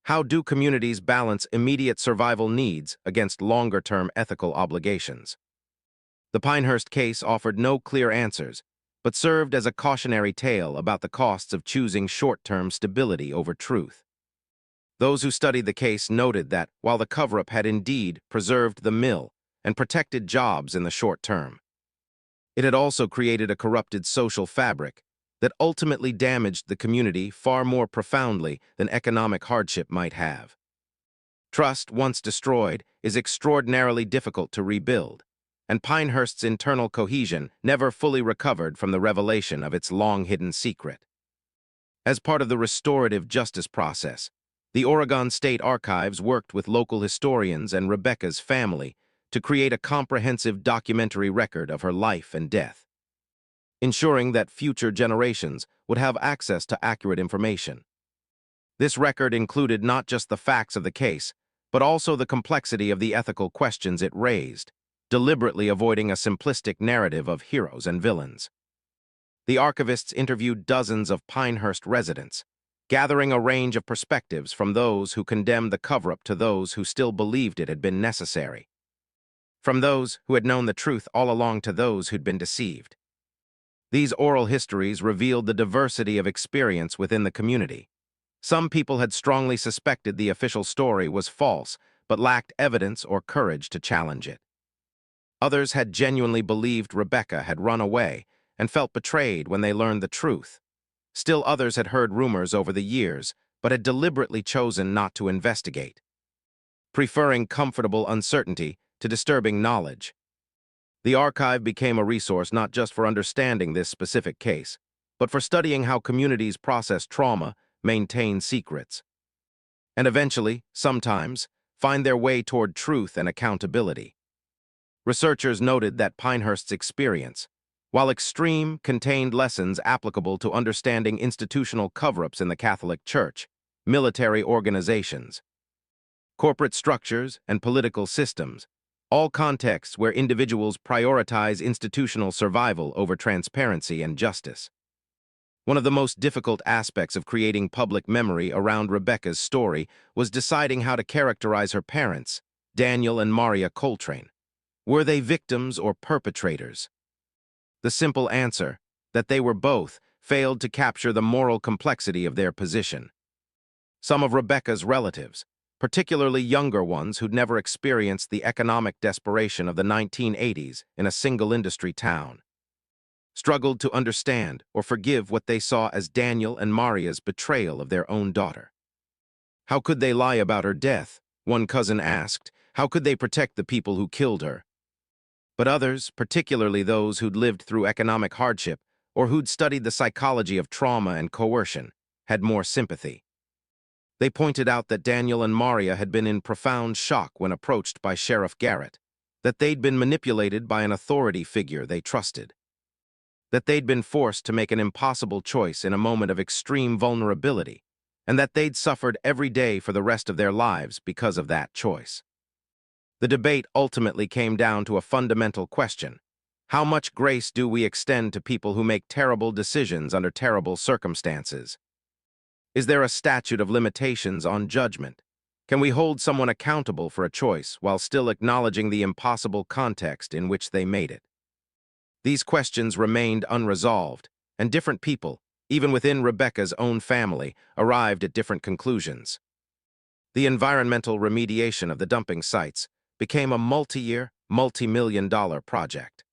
How do communities balance immediate survival needs against longer-term ethical obligations? The Pinehurst case offered no clear answers, but served as a cautionary tale about the costs of choosing short-term stability over truth. Those who studied the case noted that, while the cover-up had indeed preserved the mill and protected jobs in the short term, it had also created a corrupted social fabric that ultimately damaged the community far more profoundly than economic hardship might have. Trust, once destroyed, is extraordinarily difficult to rebuild, and Pinehurst's internal cohesion never fully recovered from the revelation of its long-hidden secret. As part of the restorative justice process, the Oregon State Archives worked with local historians and Rebecca's family to create a comprehensive documentary record of her life and death, ensuring that future generations would have access to accurate information. This record included not just the facts of the case, but also the complexity of the ethical questions it raised, deliberately avoiding a simplistic narrative of heroes and villains. The archivists interviewed dozens of Pinehurst residents, gathering a range of perspectives from those who condemned the cover-up to those who still believed it had been necessary, from those who had known the truth all along to those who'd been deceived. These oral histories revealed the diversity of experience within the community. Some people had strongly suspected the official story was false, but lacked evidence or courage to challenge it. Others had genuinely believed Rebecca had run away and felt betrayed when they learned the truth. Still others had heard rumors over the years, but had deliberately chosen not to investigate, preferring comfortable uncertainty to disturbing knowledge. The archive became a resource not just for understanding this specific case, but for studying how communities process trauma, maintain secrets, and eventually, sometimes, find their way toward truth and accountability. Researchers noted that Pinehurst's experience, while extreme, contained lessons applicable to understanding institutional cover-ups in the Catholic Church, military organizations, corporate structures, and political systems, all contexts where individuals prioritize institutional survival over transparency and justice. One of the most difficult aspects of creating public memory around Rebecca's story was deciding how to characterize her parents, Daniel and Maria Coltrane. Were they victims or perpetrators? The simple answer, that they were both, failed to capture the moral complexity of their position. Some of Rebecca's relatives, particularly younger ones who'd never experienced the economic desperation of the 1980s in a single-industry town, struggled to understand or forgive what they saw as Daniel and Maria's betrayal of their own daughter. How could they lie about her death? One cousin asked. How could they protect the people who killed her? But others, particularly those who'd lived through economic hardship or who'd studied the psychology of trauma and coercion, had more sympathy. They pointed out that Daniel and Maria had been in profound shock when approached by Sheriff Garrett, that they'd been manipulated by an authority figure they trusted, that they'd been forced to make an impossible choice in a moment of extreme vulnerability, and that they'd suffered every day for the rest of their lives because of that choice. The debate ultimately came down to a fundamental question. How much grace do we extend to people who make terrible decisions under terrible circumstances? Is there a statute of limitations on judgment? Can we hold someone accountable for a choice while still acknowledging the impossible context in which they made it? These questions remained unresolved, and different people, even within Rebecca's own family, arrived at different conclusions. The environmental remediation of the dumping sites became a multi-year, multi-million-dollar project.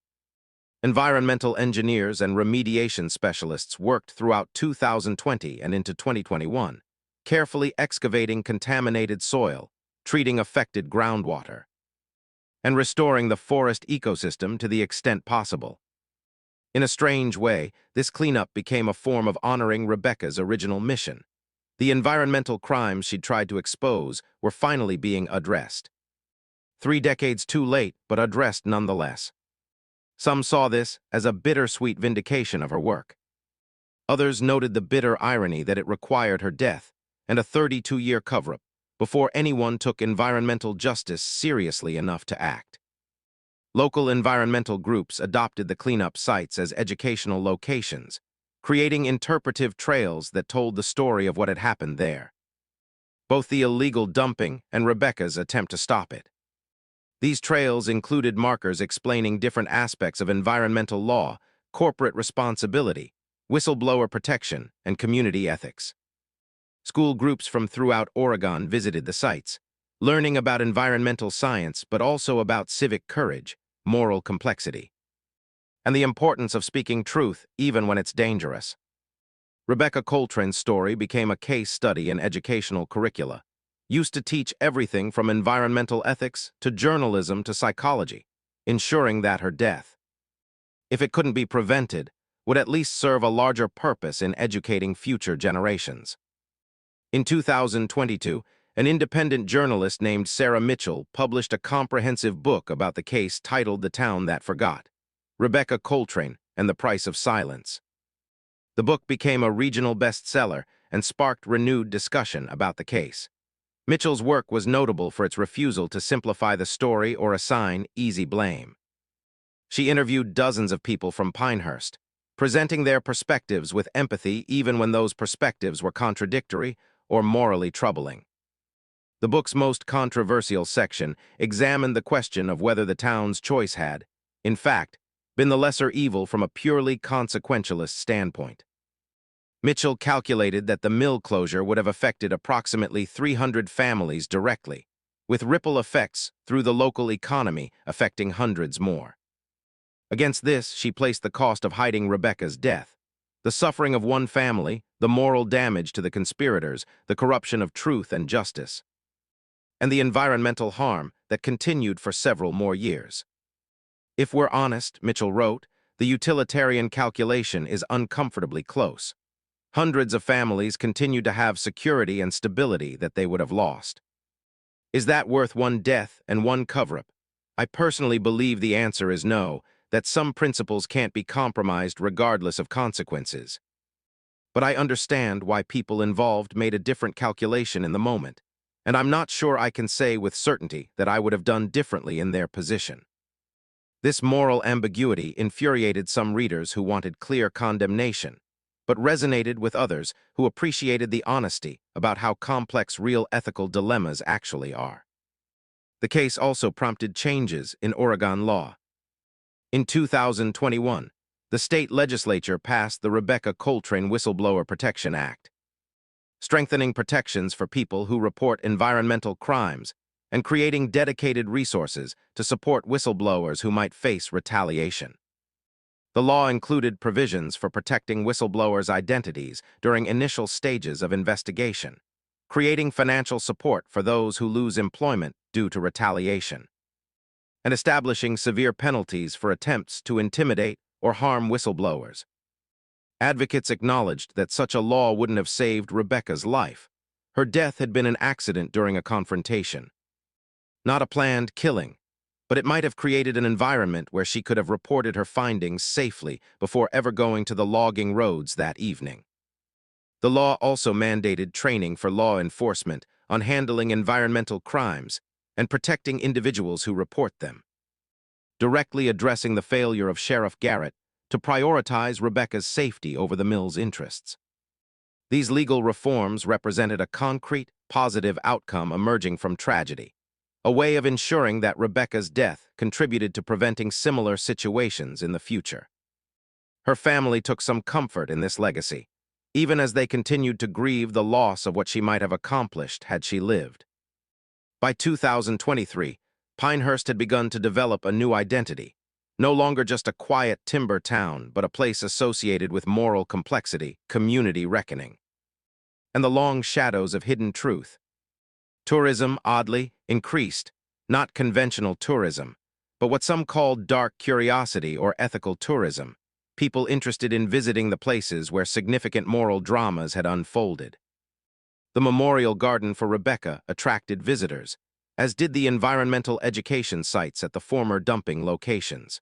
Environmental engineers and remediation specialists worked throughout 2020 and into 2021, carefully excavating contaminated soil, treating affected groundwater, and restoring the forest ecosystem to the extent possible. In a strange way, this cleanup became a form of honoring Rebecca's original mission. The environmental crimes she'd tried to expose were finally being addressed. 3 decades too late, but addressed nonetheless. Some saw this as a bittersweet vindication of her work. Others noted the bitter irony that it required her death and a 32-year cover-up before anyone took environmental justice seriously enough to act. Local environmental groups adopted the cleanup sites as educational locations, creating interpretive trails that told the story of what had happened there. Both the illegal dumping and Rebecca's attempt to stop it. These trails included markers explaining different aspects of environmental law, corporate responsibility, whistleblower protection, and community ethics. School groups from throughout Oregon visited the sites, learning about environmental science but also about civic courage, moral complexity, and the importance of speaking truth even when it's dangerous. Rebecca Coltrane's story became a case study in educational curricula, used to teach everything from environmental ethics to journalism to psychology, ensuring that her death, if it couldn't be prevented, would at least serve a larger purpose in educating future generations. In 2022, an independent journalist named Sarah Mitchell published a comprehensive book about the case titled The Town That Forgot, Rebecca Coltrane and the Price of Silence. The book became a regional bestseller and sparked renewed discussion about the case. Mitchell's work was notable for its refusal to simplify the story or assign easy blame. She interviewed dozens of people from Pinehurst, presenting their perspectives with empathy even when those perspectives were contradictory or morally troubling. The book's most controversial section examined the question of whether the town's choice had, in fact, been the lesser evil from a purely consequentialist standpoint. Mitchell calculated that the mill closure would have affected approximately 300 families directly, with ripple effects through the local economy affecting hundreds more. Against this, she placed the cost of hiding Rebecca's death, the suffering of one family, the moral damage to the conspirators, the corruption of truth and justice, and the environmental harm that continued for several more years. If we're honest, Mitchell wrote, the utilitarian calculation is uncomfortably close. Hundreds of families continue to have security and stability that they would have lost. Is that worth one death and one cover-up? I personally believe the answer is no, that some principles can't be compromised regardless of consequences. But I understand why people involved made a different calculation in the moment, and I'm not sure I can say with certainty that I would have done differently in their position. This moral ambiguity infuriated some readers who wanted clear condemnation, but resonated with others who appreciated the honesty about how complex real ethical dilemmas actually are. The case also prompted changes in Oregon law. In 2021, the state legislature passed the Rebecca Coltrane Whistleblower Protection Act, strengthening protections for people who report environmental crimes and creating dedicated resources to support whistleblowers who might face retaliation. The law included provisions for protecting whistleblowers' identities during initial stages of investigation, creating financial support for those who lose employment due to retaliation, and establishing severe penalties for attempts to intimidate or harm whistleblowers. Advocates acknowledged that such a law wouldn't have saved Rebecca's life. Her death had been an accident during a confrontation, not a planned killing, but it might have created an environment where she could have reported her findings safely before ever going to the logging roads that evening. The law also mandated training for law enforcement on handling environmental crimes and protecting individuals who report them, directly addressing the failure of Sheriff Garrett to prioritize Rebecca's safety over the mill's interests. These legal reforms represented a concrete, positive outcome emerging from tragedy, a way of ensuring that Rebecca's death contributed to preventing similar situations in the future. Her family took some comfort in this legacy, even as they continued to grieve the loss of what she might have accomplished had she lived. By 2023, Pinehurst had begun to develop a new identity, no longer just a quiet timber town, but a place associated with moral complexity, community reckoning, and the long shadows of hidden truth. Tourism, oddly, increased, not conventional tourism, but what some called dark curiosity or ethical tourism, people interested in visiting the places where significant moral dramas had unfolded. The Memorial Garden for Rebecca attracted visitors, as did the environmental education sites at the former dumping locations.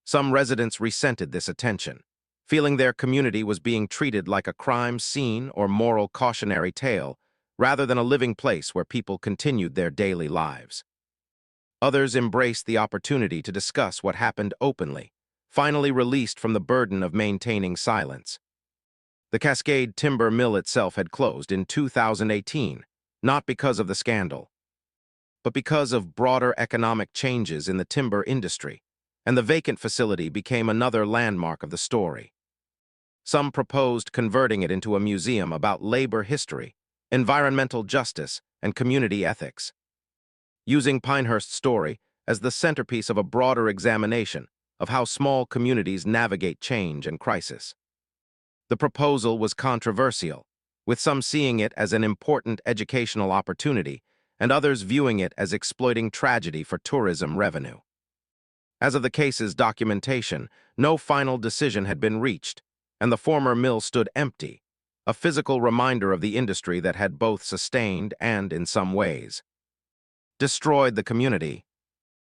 Some residents resented this attention, feeling their community was being treated like a crime scene or moral cautionary tale, rather than a living place where people continued their daily lives. Others embraced the opportunity to discuss what happened openly, finally released from the burden of maintaining silence. The Cascade Timber Mill itself had closed in 2018, not because of the scandal, but because of broader economic changes in the timber industry, and the vacant facility became another landmark of the story. Some proposed converting it into a museum about labor history, environmental justice, and community ethics, using Pinehurst's story as the centerpiece of a broader examination of how small communities navigate change and crisis. The proposal was controversial, with some seeing it as an important educational opportunity and others viewing it as exploiting tragedy for tourism revenue. As of the case's documentation, no final decision had been reached, and the former mill stood empty, a physical reminder of the industry that had both sustained and, in some ways, destroyed the community.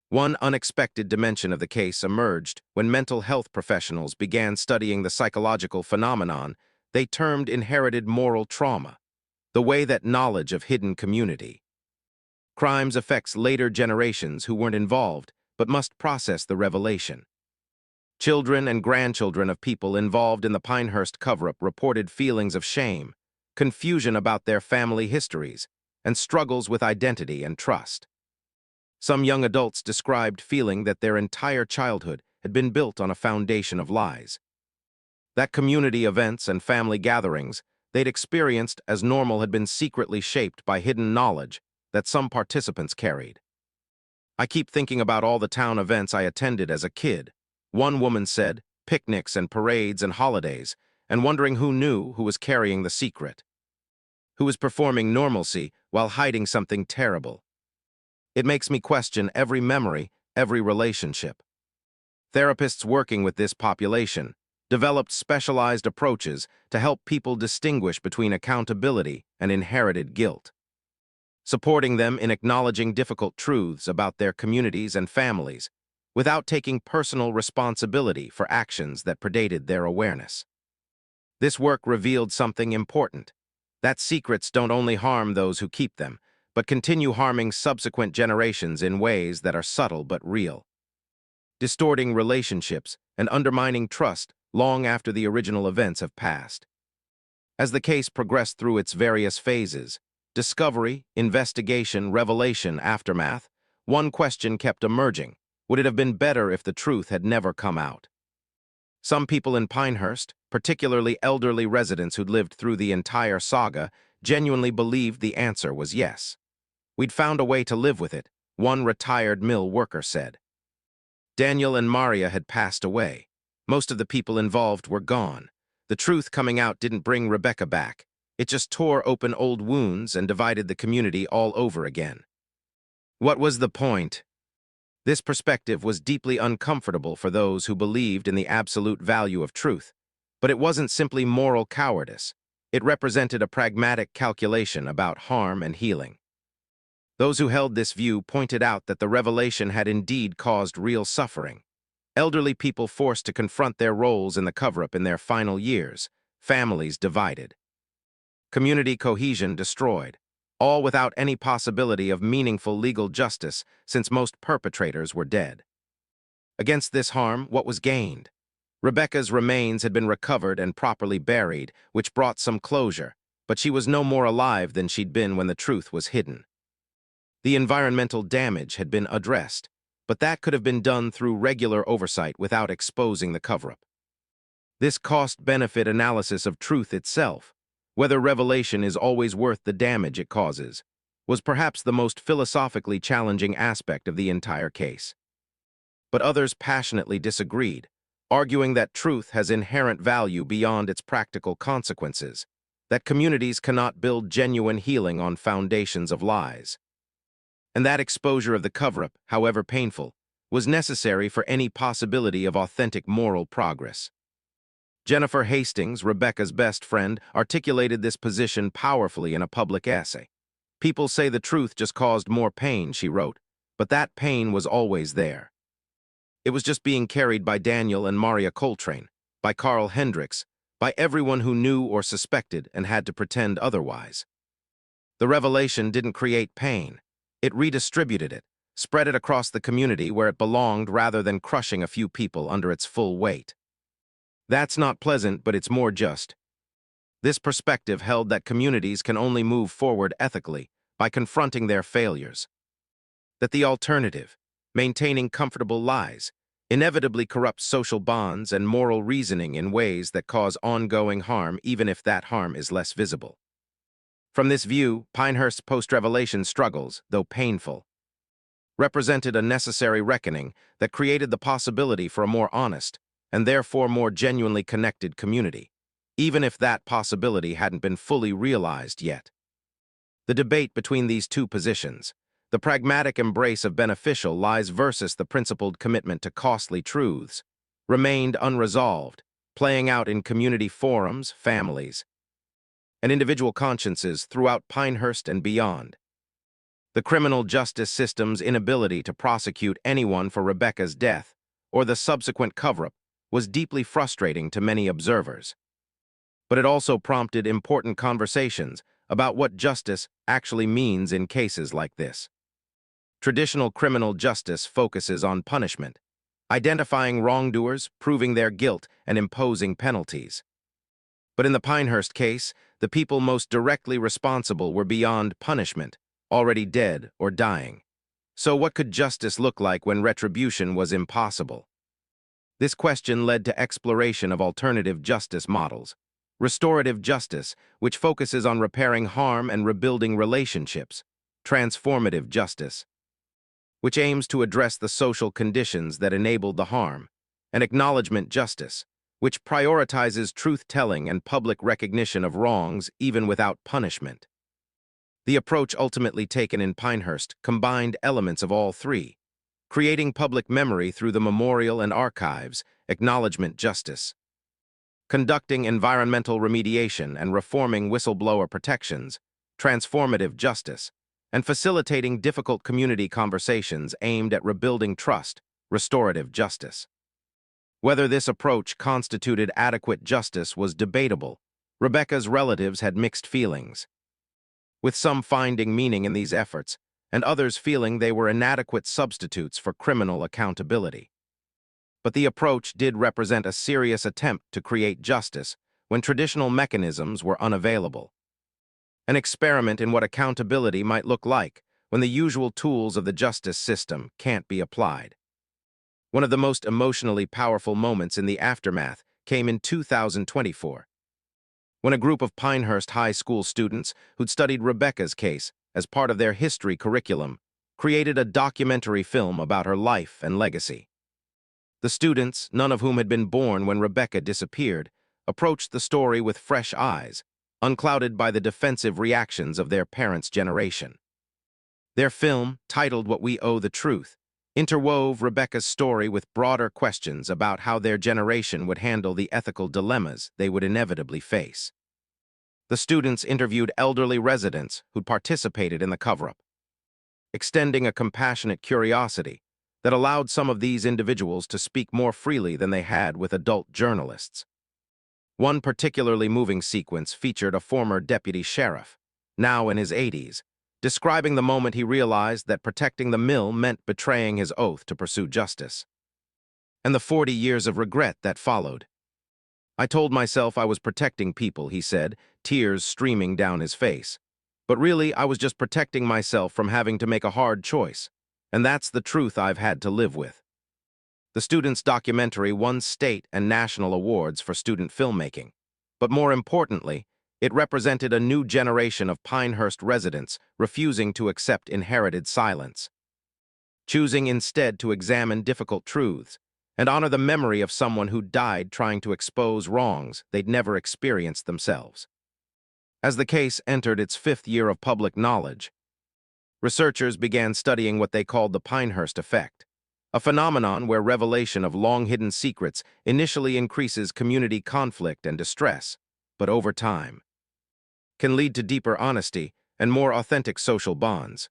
One unexpected dimension of the case emerged when mental health professionals began studying the psychological phenomenon they termed inherited moral trauma, the way that knowledge of hidden community crimes affects later generations who weren't involved but must process the revelation. Children and grandchildren of people involved in the Pinehurst cover-up reported feelings of shame, confusion about their family histories, and struggles with identity and trust. Some young adults described feeling that their entire childhood had been built on a foundation of lies. That community events and family gatherings they'd experienced as normal had been secretly shaped by hidden knowledge that some participants carried. "I keep thinking about all the town events I attended as a kid," one woman said, picnics and parades and holidays, and wondering who knew who was carrying the secret, who was performing normalcy while hiding something terrible. "It makes me question every memory, every relationship." Therapists working with this population developed specialized approaches to help people distinguish between accountability and inherited guilt. supporting them in acknowledging difficult truths about their communities and families, without taking personal responsibility for actions that predated their awareness. This work revealed something important, that secrets don't only harm those who keep them, but continue harming subsequent generations in ways that are subtle but real, distorting relationships and undermining trust long after the original events have passed. As the case progressed through its various phases, discovery, investigation, revelation, aftermath, one question kept emerging: would it have been better if the truth had never come out? Some people in Pinehurst, particularly elderly residents who'd lived through the entire saga, genuinely believed the answer was yes. "We'd found a way to live with it," one retired mill worker said. Daniel and Maria had passed away. Most of the people involved were gone. The truth coming out didn't bring Rebecca back. It just tore open old wounds and divided the community all over again. What was the point? This perspective was deeply uncomfortable for those who believed in the absolute value of truth. But it wasn't simply moral cowardice. It represented a pragmatic calculation about harm and healing. Those who held this view pointed out that the revelation had indeed caused real suffering. Elderly people forced to confront their roles in the cover-up in their final years, families divided, community cohesion destroyed, all without any possibility of meaningful legal justice since most perpetrators were dead. Against this harm, what was gained? Rebecca's remains had been recovered and properly buried, which brought some closure, but she was no more alive than she'd been when the truth was hidden. The environmental damage had been addressed, but that could have been done through regular oversight without exposing the cover-up. This cost-benefit analysis of truth itself, whether revelation is always worth the damage it causes, was perhaps the most philosophically challenging aspect of the entire case. But others passionately disagreed, arguing that truth has inherent value beyond its practical consequences, that communities cannot build genuine healing on foundations of lies. And that exposure of the cover-up, however painful, was necessary for any possibility of authentic moral progress. Jennifer Hastings, Rebecca's best friend, articulated this position powerfully in a public essay. "People say the truth just caused more pain," she wrote, "but that pain was always there. It was just being carried by Daniel and Maria Coltrane, by Carl Hendricks, by everyone who knew or suspected and had to pretend otherwise. The revelation didn't create pain. It redistributed it, spread it across the community where it belonged rather than crushing a few people under its full weight. That's not pleasant, but it's more just." This perspective held that communities can only move forward ethically by confronting their failures. That the alternative, maintaining comfortable lies, inevitably corrupts social bonds and moral reasoning in ways that cause ongoing harm even if that harm is less visible. From this view, Pinehurst's post-revelation struggles, though painful, represented a necessary reckoning that created the possibility for a more honest, and therefore more genuinely connected community, even if that possibility hadn't been fully realized yet. The debate between these two positions, the pragmatic embrace of beneficial lies versus the principled commitment to costly truths, remained unresolved, playing out in community forums, families, and individual consciences throughout Pinehurst and beyond. The criminal justice system's inability to prosecute anyone for Rebecca's death or the subsequent cover-up was deeply frustrating to many observers. But it also prompted important conversations about what justice actually means in cases like this. Traditional criminal justice focuses on punishment, identifying wrongdoers, proving their guilt, and imposing penalties. But in the Pinehurst case, the people most directly responsible were beyond punishment, already dead or dying. So what could justice look like when retribution was impossible? This question led to exploration of alternative justice models. Restorative justice, which focuses on repairing harm and rebuilding relationships. Transformative justice, which aims to address the social conditions that enabled the harm. And acknowledgement justice, which prioritizes truth-telling and public recognition of wrongs even without punishment. The approach ultimately taken in Pinehurst combined elements of all three, creating public memory through the memorial and archives, acknowledgement justice, conducting environmental remediation and reforming whistleblower protections, transformative justice, and facilitating difficult community conversations aimed at rebuilding trust, restorative justice. Whether this approach constituted adequate justice was debatable. Rebecca's relatives had mixed feelings, with some finding meaning in these efforts, and others feeling they were inadequate substitutes for criminal accountability. But the approach did represent a serious attempt to create justice when traditional mechanisms were unavailable. An experiment in what accountability might look like when the usual tools of the justice system can't be applied. One of the most emotionally powerful moments in the aftermath came in 2024, when a group of Pinehurst High School students who'd studied Rebecca's case as part of their history curriculum created a documentary film about her life and legacy. The students, none of whom had been born when Rebecca disappeared, approached the story with fresh eyes, unclouded by the defensive reactions of their parents' generation. Their film, titled What We Owe the Truth, interwove Rebecca's story with broader questions about how their generation would handle the ethical dilemmas they would inevitably face. The students interviewed elderly residents who'd participated in the cover-up, extending a compassionate curiosity that allowed some of these individuals to speak more freely than they had with adult journalists. One particularly moving sequence featured a former deputy sheriff, now in his 80s, describing the moment he realized that protecting the mill meant betraying his oath to pursue justice, and the 40 years of regret that followed. I told myself I was protecting people, he said, tears streaming down his face. But really, I was just protecting myself from having to make a hard choice, and that's the truth I've had to live with. The students' documentary won state and national awards for student filmmaking, but more importantly, it represented a new generation of Pinehurst residents refusing to accept inherited silence, choosing instead to examine difficult truths and honor the memory of someone who died trying to expose wrongs they'd never experienced themselves. As the case entered its 5th year of public knowledge, researchers began studying what they called the Pinehurst effect, a phenomenon where revelation of long-hidden secrets initially increases community conflict and distress, but over time can lead to deeper honesty and more authentic social bonds.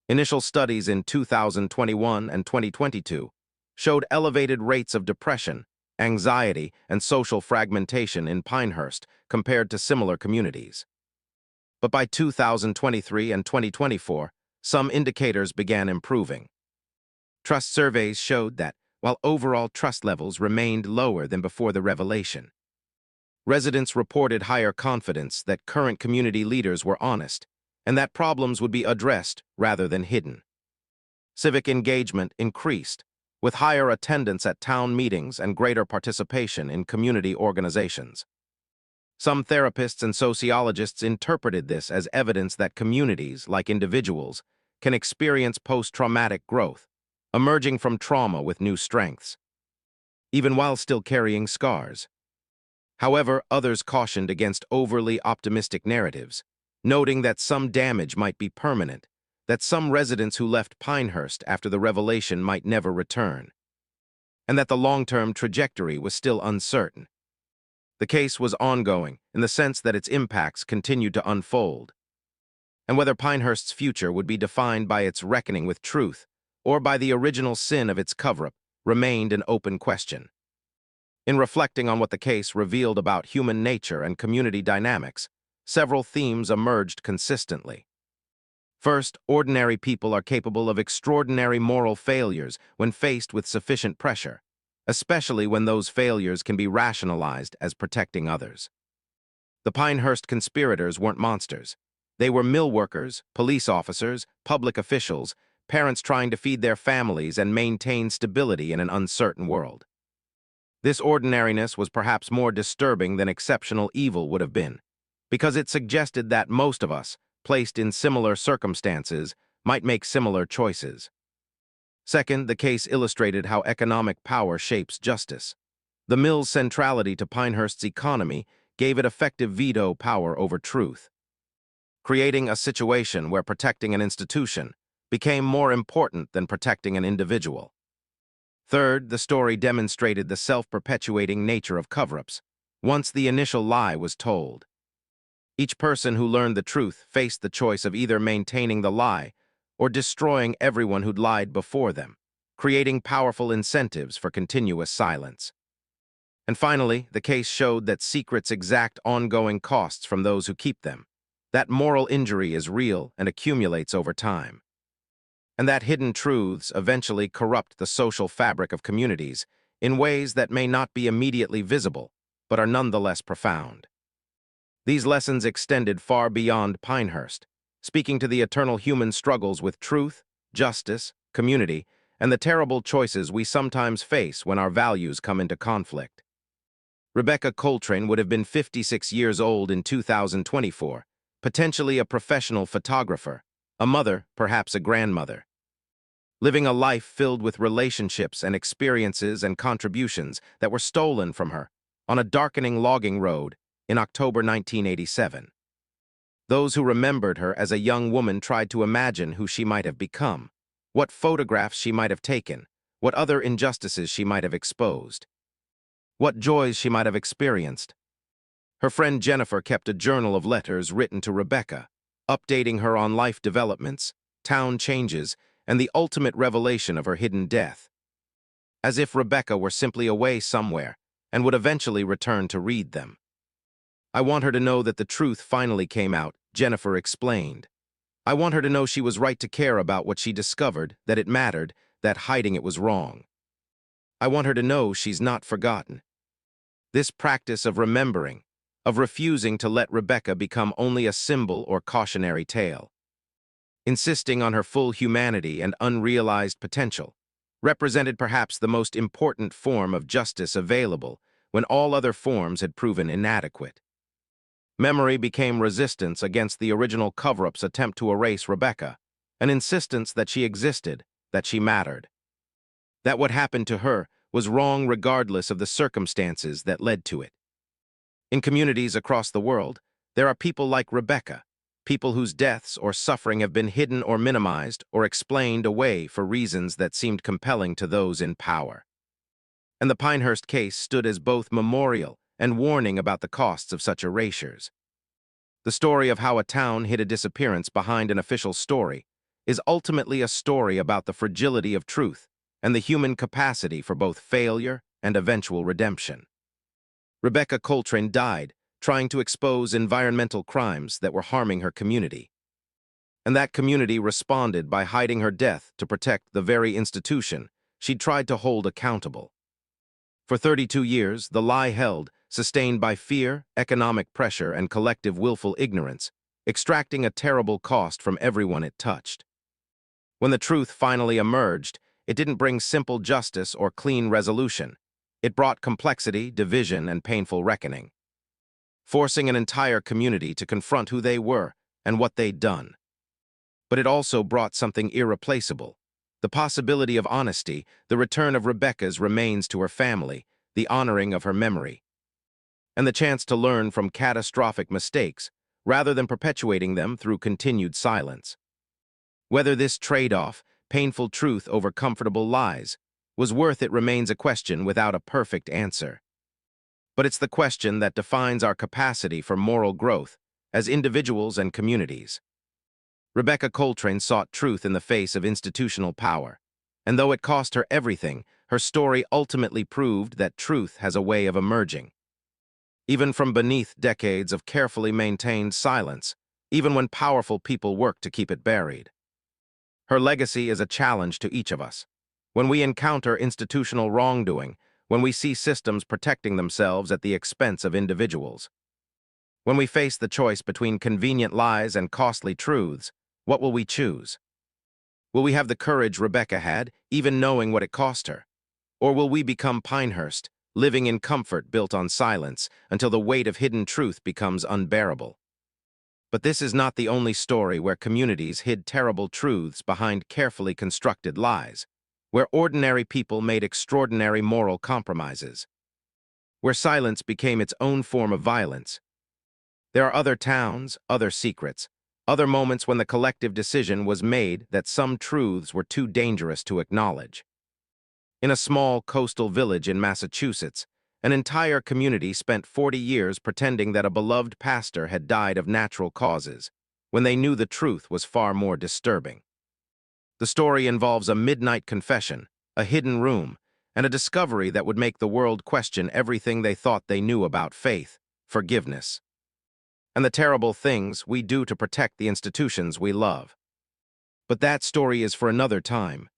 Initial studies in 2021 and 2022 showed elevated rates of depression, anxiety, and social fragmentation in Pinehurst compared to similar communities. But by 2023 and 2024, some indicators began improving. Trust surveys showed that, while overall trust levels remained lower than before the revelation, residents reported higher confidence that current community leaders were honest and that problems would be addressed rather than hidden. Civic engagement increased, with higher attendance at town meetings and greater participation in community organizations. Some therapists and sociologists interpreted this as evidence that communities, like individuals, can experience post-traumatic growth, emerging from trauma with new strengths, even while still carrying scars. However, others cautioned against overly optimistic narratives, noting that some damage might be permanent, that some residents who left Pinehurst after the revelation might never return, and that the long-term trajectory was still uncertain. The case was ongoing in the sense that its impacts continued to unfold, and whether Pinehurst's future would be defined by its reckoning with truth or by the original sin of its cover-up remained an open question. In reflecting on what the case revealed about human nature and community dynamics, several themes emerged consistently. First, ordinary people are capable of extraordinary moral failures when faced with sufficient pressure, especially when those failures can be rationalized as protecting others. The Pinehurst conspirators weren't monsters. They were mill workers, police officers, public officials, parents trying to feed their families and maintain stability in an uncertain world. This ordinariness was perhaps more disturbing than exceptional evil would have been, because it suggested that most of us, placed in similar circumstances, might make similar choices. Second, the case illustrated how economic power shapes justice. The mill's centrality to Pinehurst's economy gave it effective veto power over truth, creating a situation where protecting an institution became more important than protecting an individual. Third, the story demonstrated the self-perpetuating nature of cover-ups once the initial lie was told. Each person who learned the truth faced the choice of either maintaining the lie or destroying everyone who'd lied before them, creating powerful incentives for continuous silence. And finally, the case showed that secrets exact ongoing costs from those who keep them. That moral injury is real and accumulates over time. And that hidden truths eventually corrupt the social fabric of communities in ways that may not be immediately visible, but are nonetheless profound. These lessons extended far beyond Pinehurst, speaking to the eternal human struggles with truth, justice, community, and the terrible choices we sometimes face when our values come into conflict. Rebecca Coltrane would have been 56 years old in 2024, potentially a professional photographer, a mother, perhaps a grandmother. Living a life filled with relationships and experiences and contributions that were stolen from her on a darkening logging road in October 1987. Those who remembered her as a young woman tried to imagine who she might have become, what photographs she might have taken, what other injustices she might have exposed, what joys she might have experienced. Her friend Jennifer kept a journal of letters written to Rebecca, updating her on life developments, town changes, and the ultimate revelation of her hidden death, as if Rebecca were simply away somewhere and would eventually return to read them. "I want her to know that the truth finally came out," Jennifer explained. "I want her to know she was right to care about what she discovered, that it mattered, that hiding it was wrong. I want her to know she's not forgotten." This practice of remembering, of refusing to let Rebecca become only a symbol or cautionary tale, insisting on her full humanity and unrealized potential, represented perhaps the most important form of justice available when all other forms had proven inadequate. Memory became resistance against the original cover-up's attempt to erase Rebecca, an insistence that she existed, that she mattered, that what happened to her was wrong regardless of the circumstances that led to it. In communities across the world, there are people like Rebecca, people whose deaths or suffering have been hidden or minimized or explained away for reasons that seemed compelling to those in power. And the Pinehurst case stood as both memorial and warning about the costs of such erasures. The story of how a town hid a disappearance behind an official story is ultimately a story about the fragility of truth and the human capacity for both failure and eventual redemption. Rebecca Coltrane died trying to expose environmental crimes that were harming her community. And that community responded by hiding her death to protect the very institution she'd tried to hold accountable. For 32 years, the lie held, sustained by fear, economic pressure, and collective willful ignorance, extracting a terrible cost from everyone it touched. When the truth finally emerged, it didn't bring simple justice or clean resolution. It brought complexity, division, and painful reckoning, forcing an entire community to confront who they were and what they'd done. But it also brought something irreplaceable: the possibility of honesty, the return of Rebecca's remains to her family, the honoring of her memory, and the chance to learn from catastrophic mistakes rather than perpetuating them through continued silence. Whether this trade-off, painful truth over comfortable lies, was worth it remains a question without a perfect answer. But it's the question that defines our capacity for moral growth as individuals and communities. Rebecca Coltrane sought truth in the face of institutional power, and though it cost her everything, her story ultimately proved that truth has a way of emerging, even from beneath decades of carefully maintained silence, even when powerful people work to keep it buried. Her legacy is a challenge to each of us. When we encounter institutional wrongdoing, when we see systems protecting themselves at the expense of individuals, when we face the choice between convenient lies and costly truths, what will we choose? Will we have the courage Rebecca had, even knowing what it cost her? Or will we become Pinehurst, living in comfort built on silence until the weight of hidden truth becomes unbearable? But this is not the only story where communities hid terrible truths behind carefully constructed lies, where ordinary people made extraordinary moral compromises, where silence became its own form of violence. There are other towns, other secrets, other moments when the collective decision was made that some truths were too dangerous to acknowledge. In a small coastal village in Massachusetts, An entire community spent 40 years pretending that a beloved pastor had died of natural causes, when they knew the truth was far more disturbing. The story involves a midnight confession, a hidden room, and a discovery that would make the world question everything they thought they knew about faith, forgiveness, and the terrible things we do to protect the institutions we love. But that story is for another time.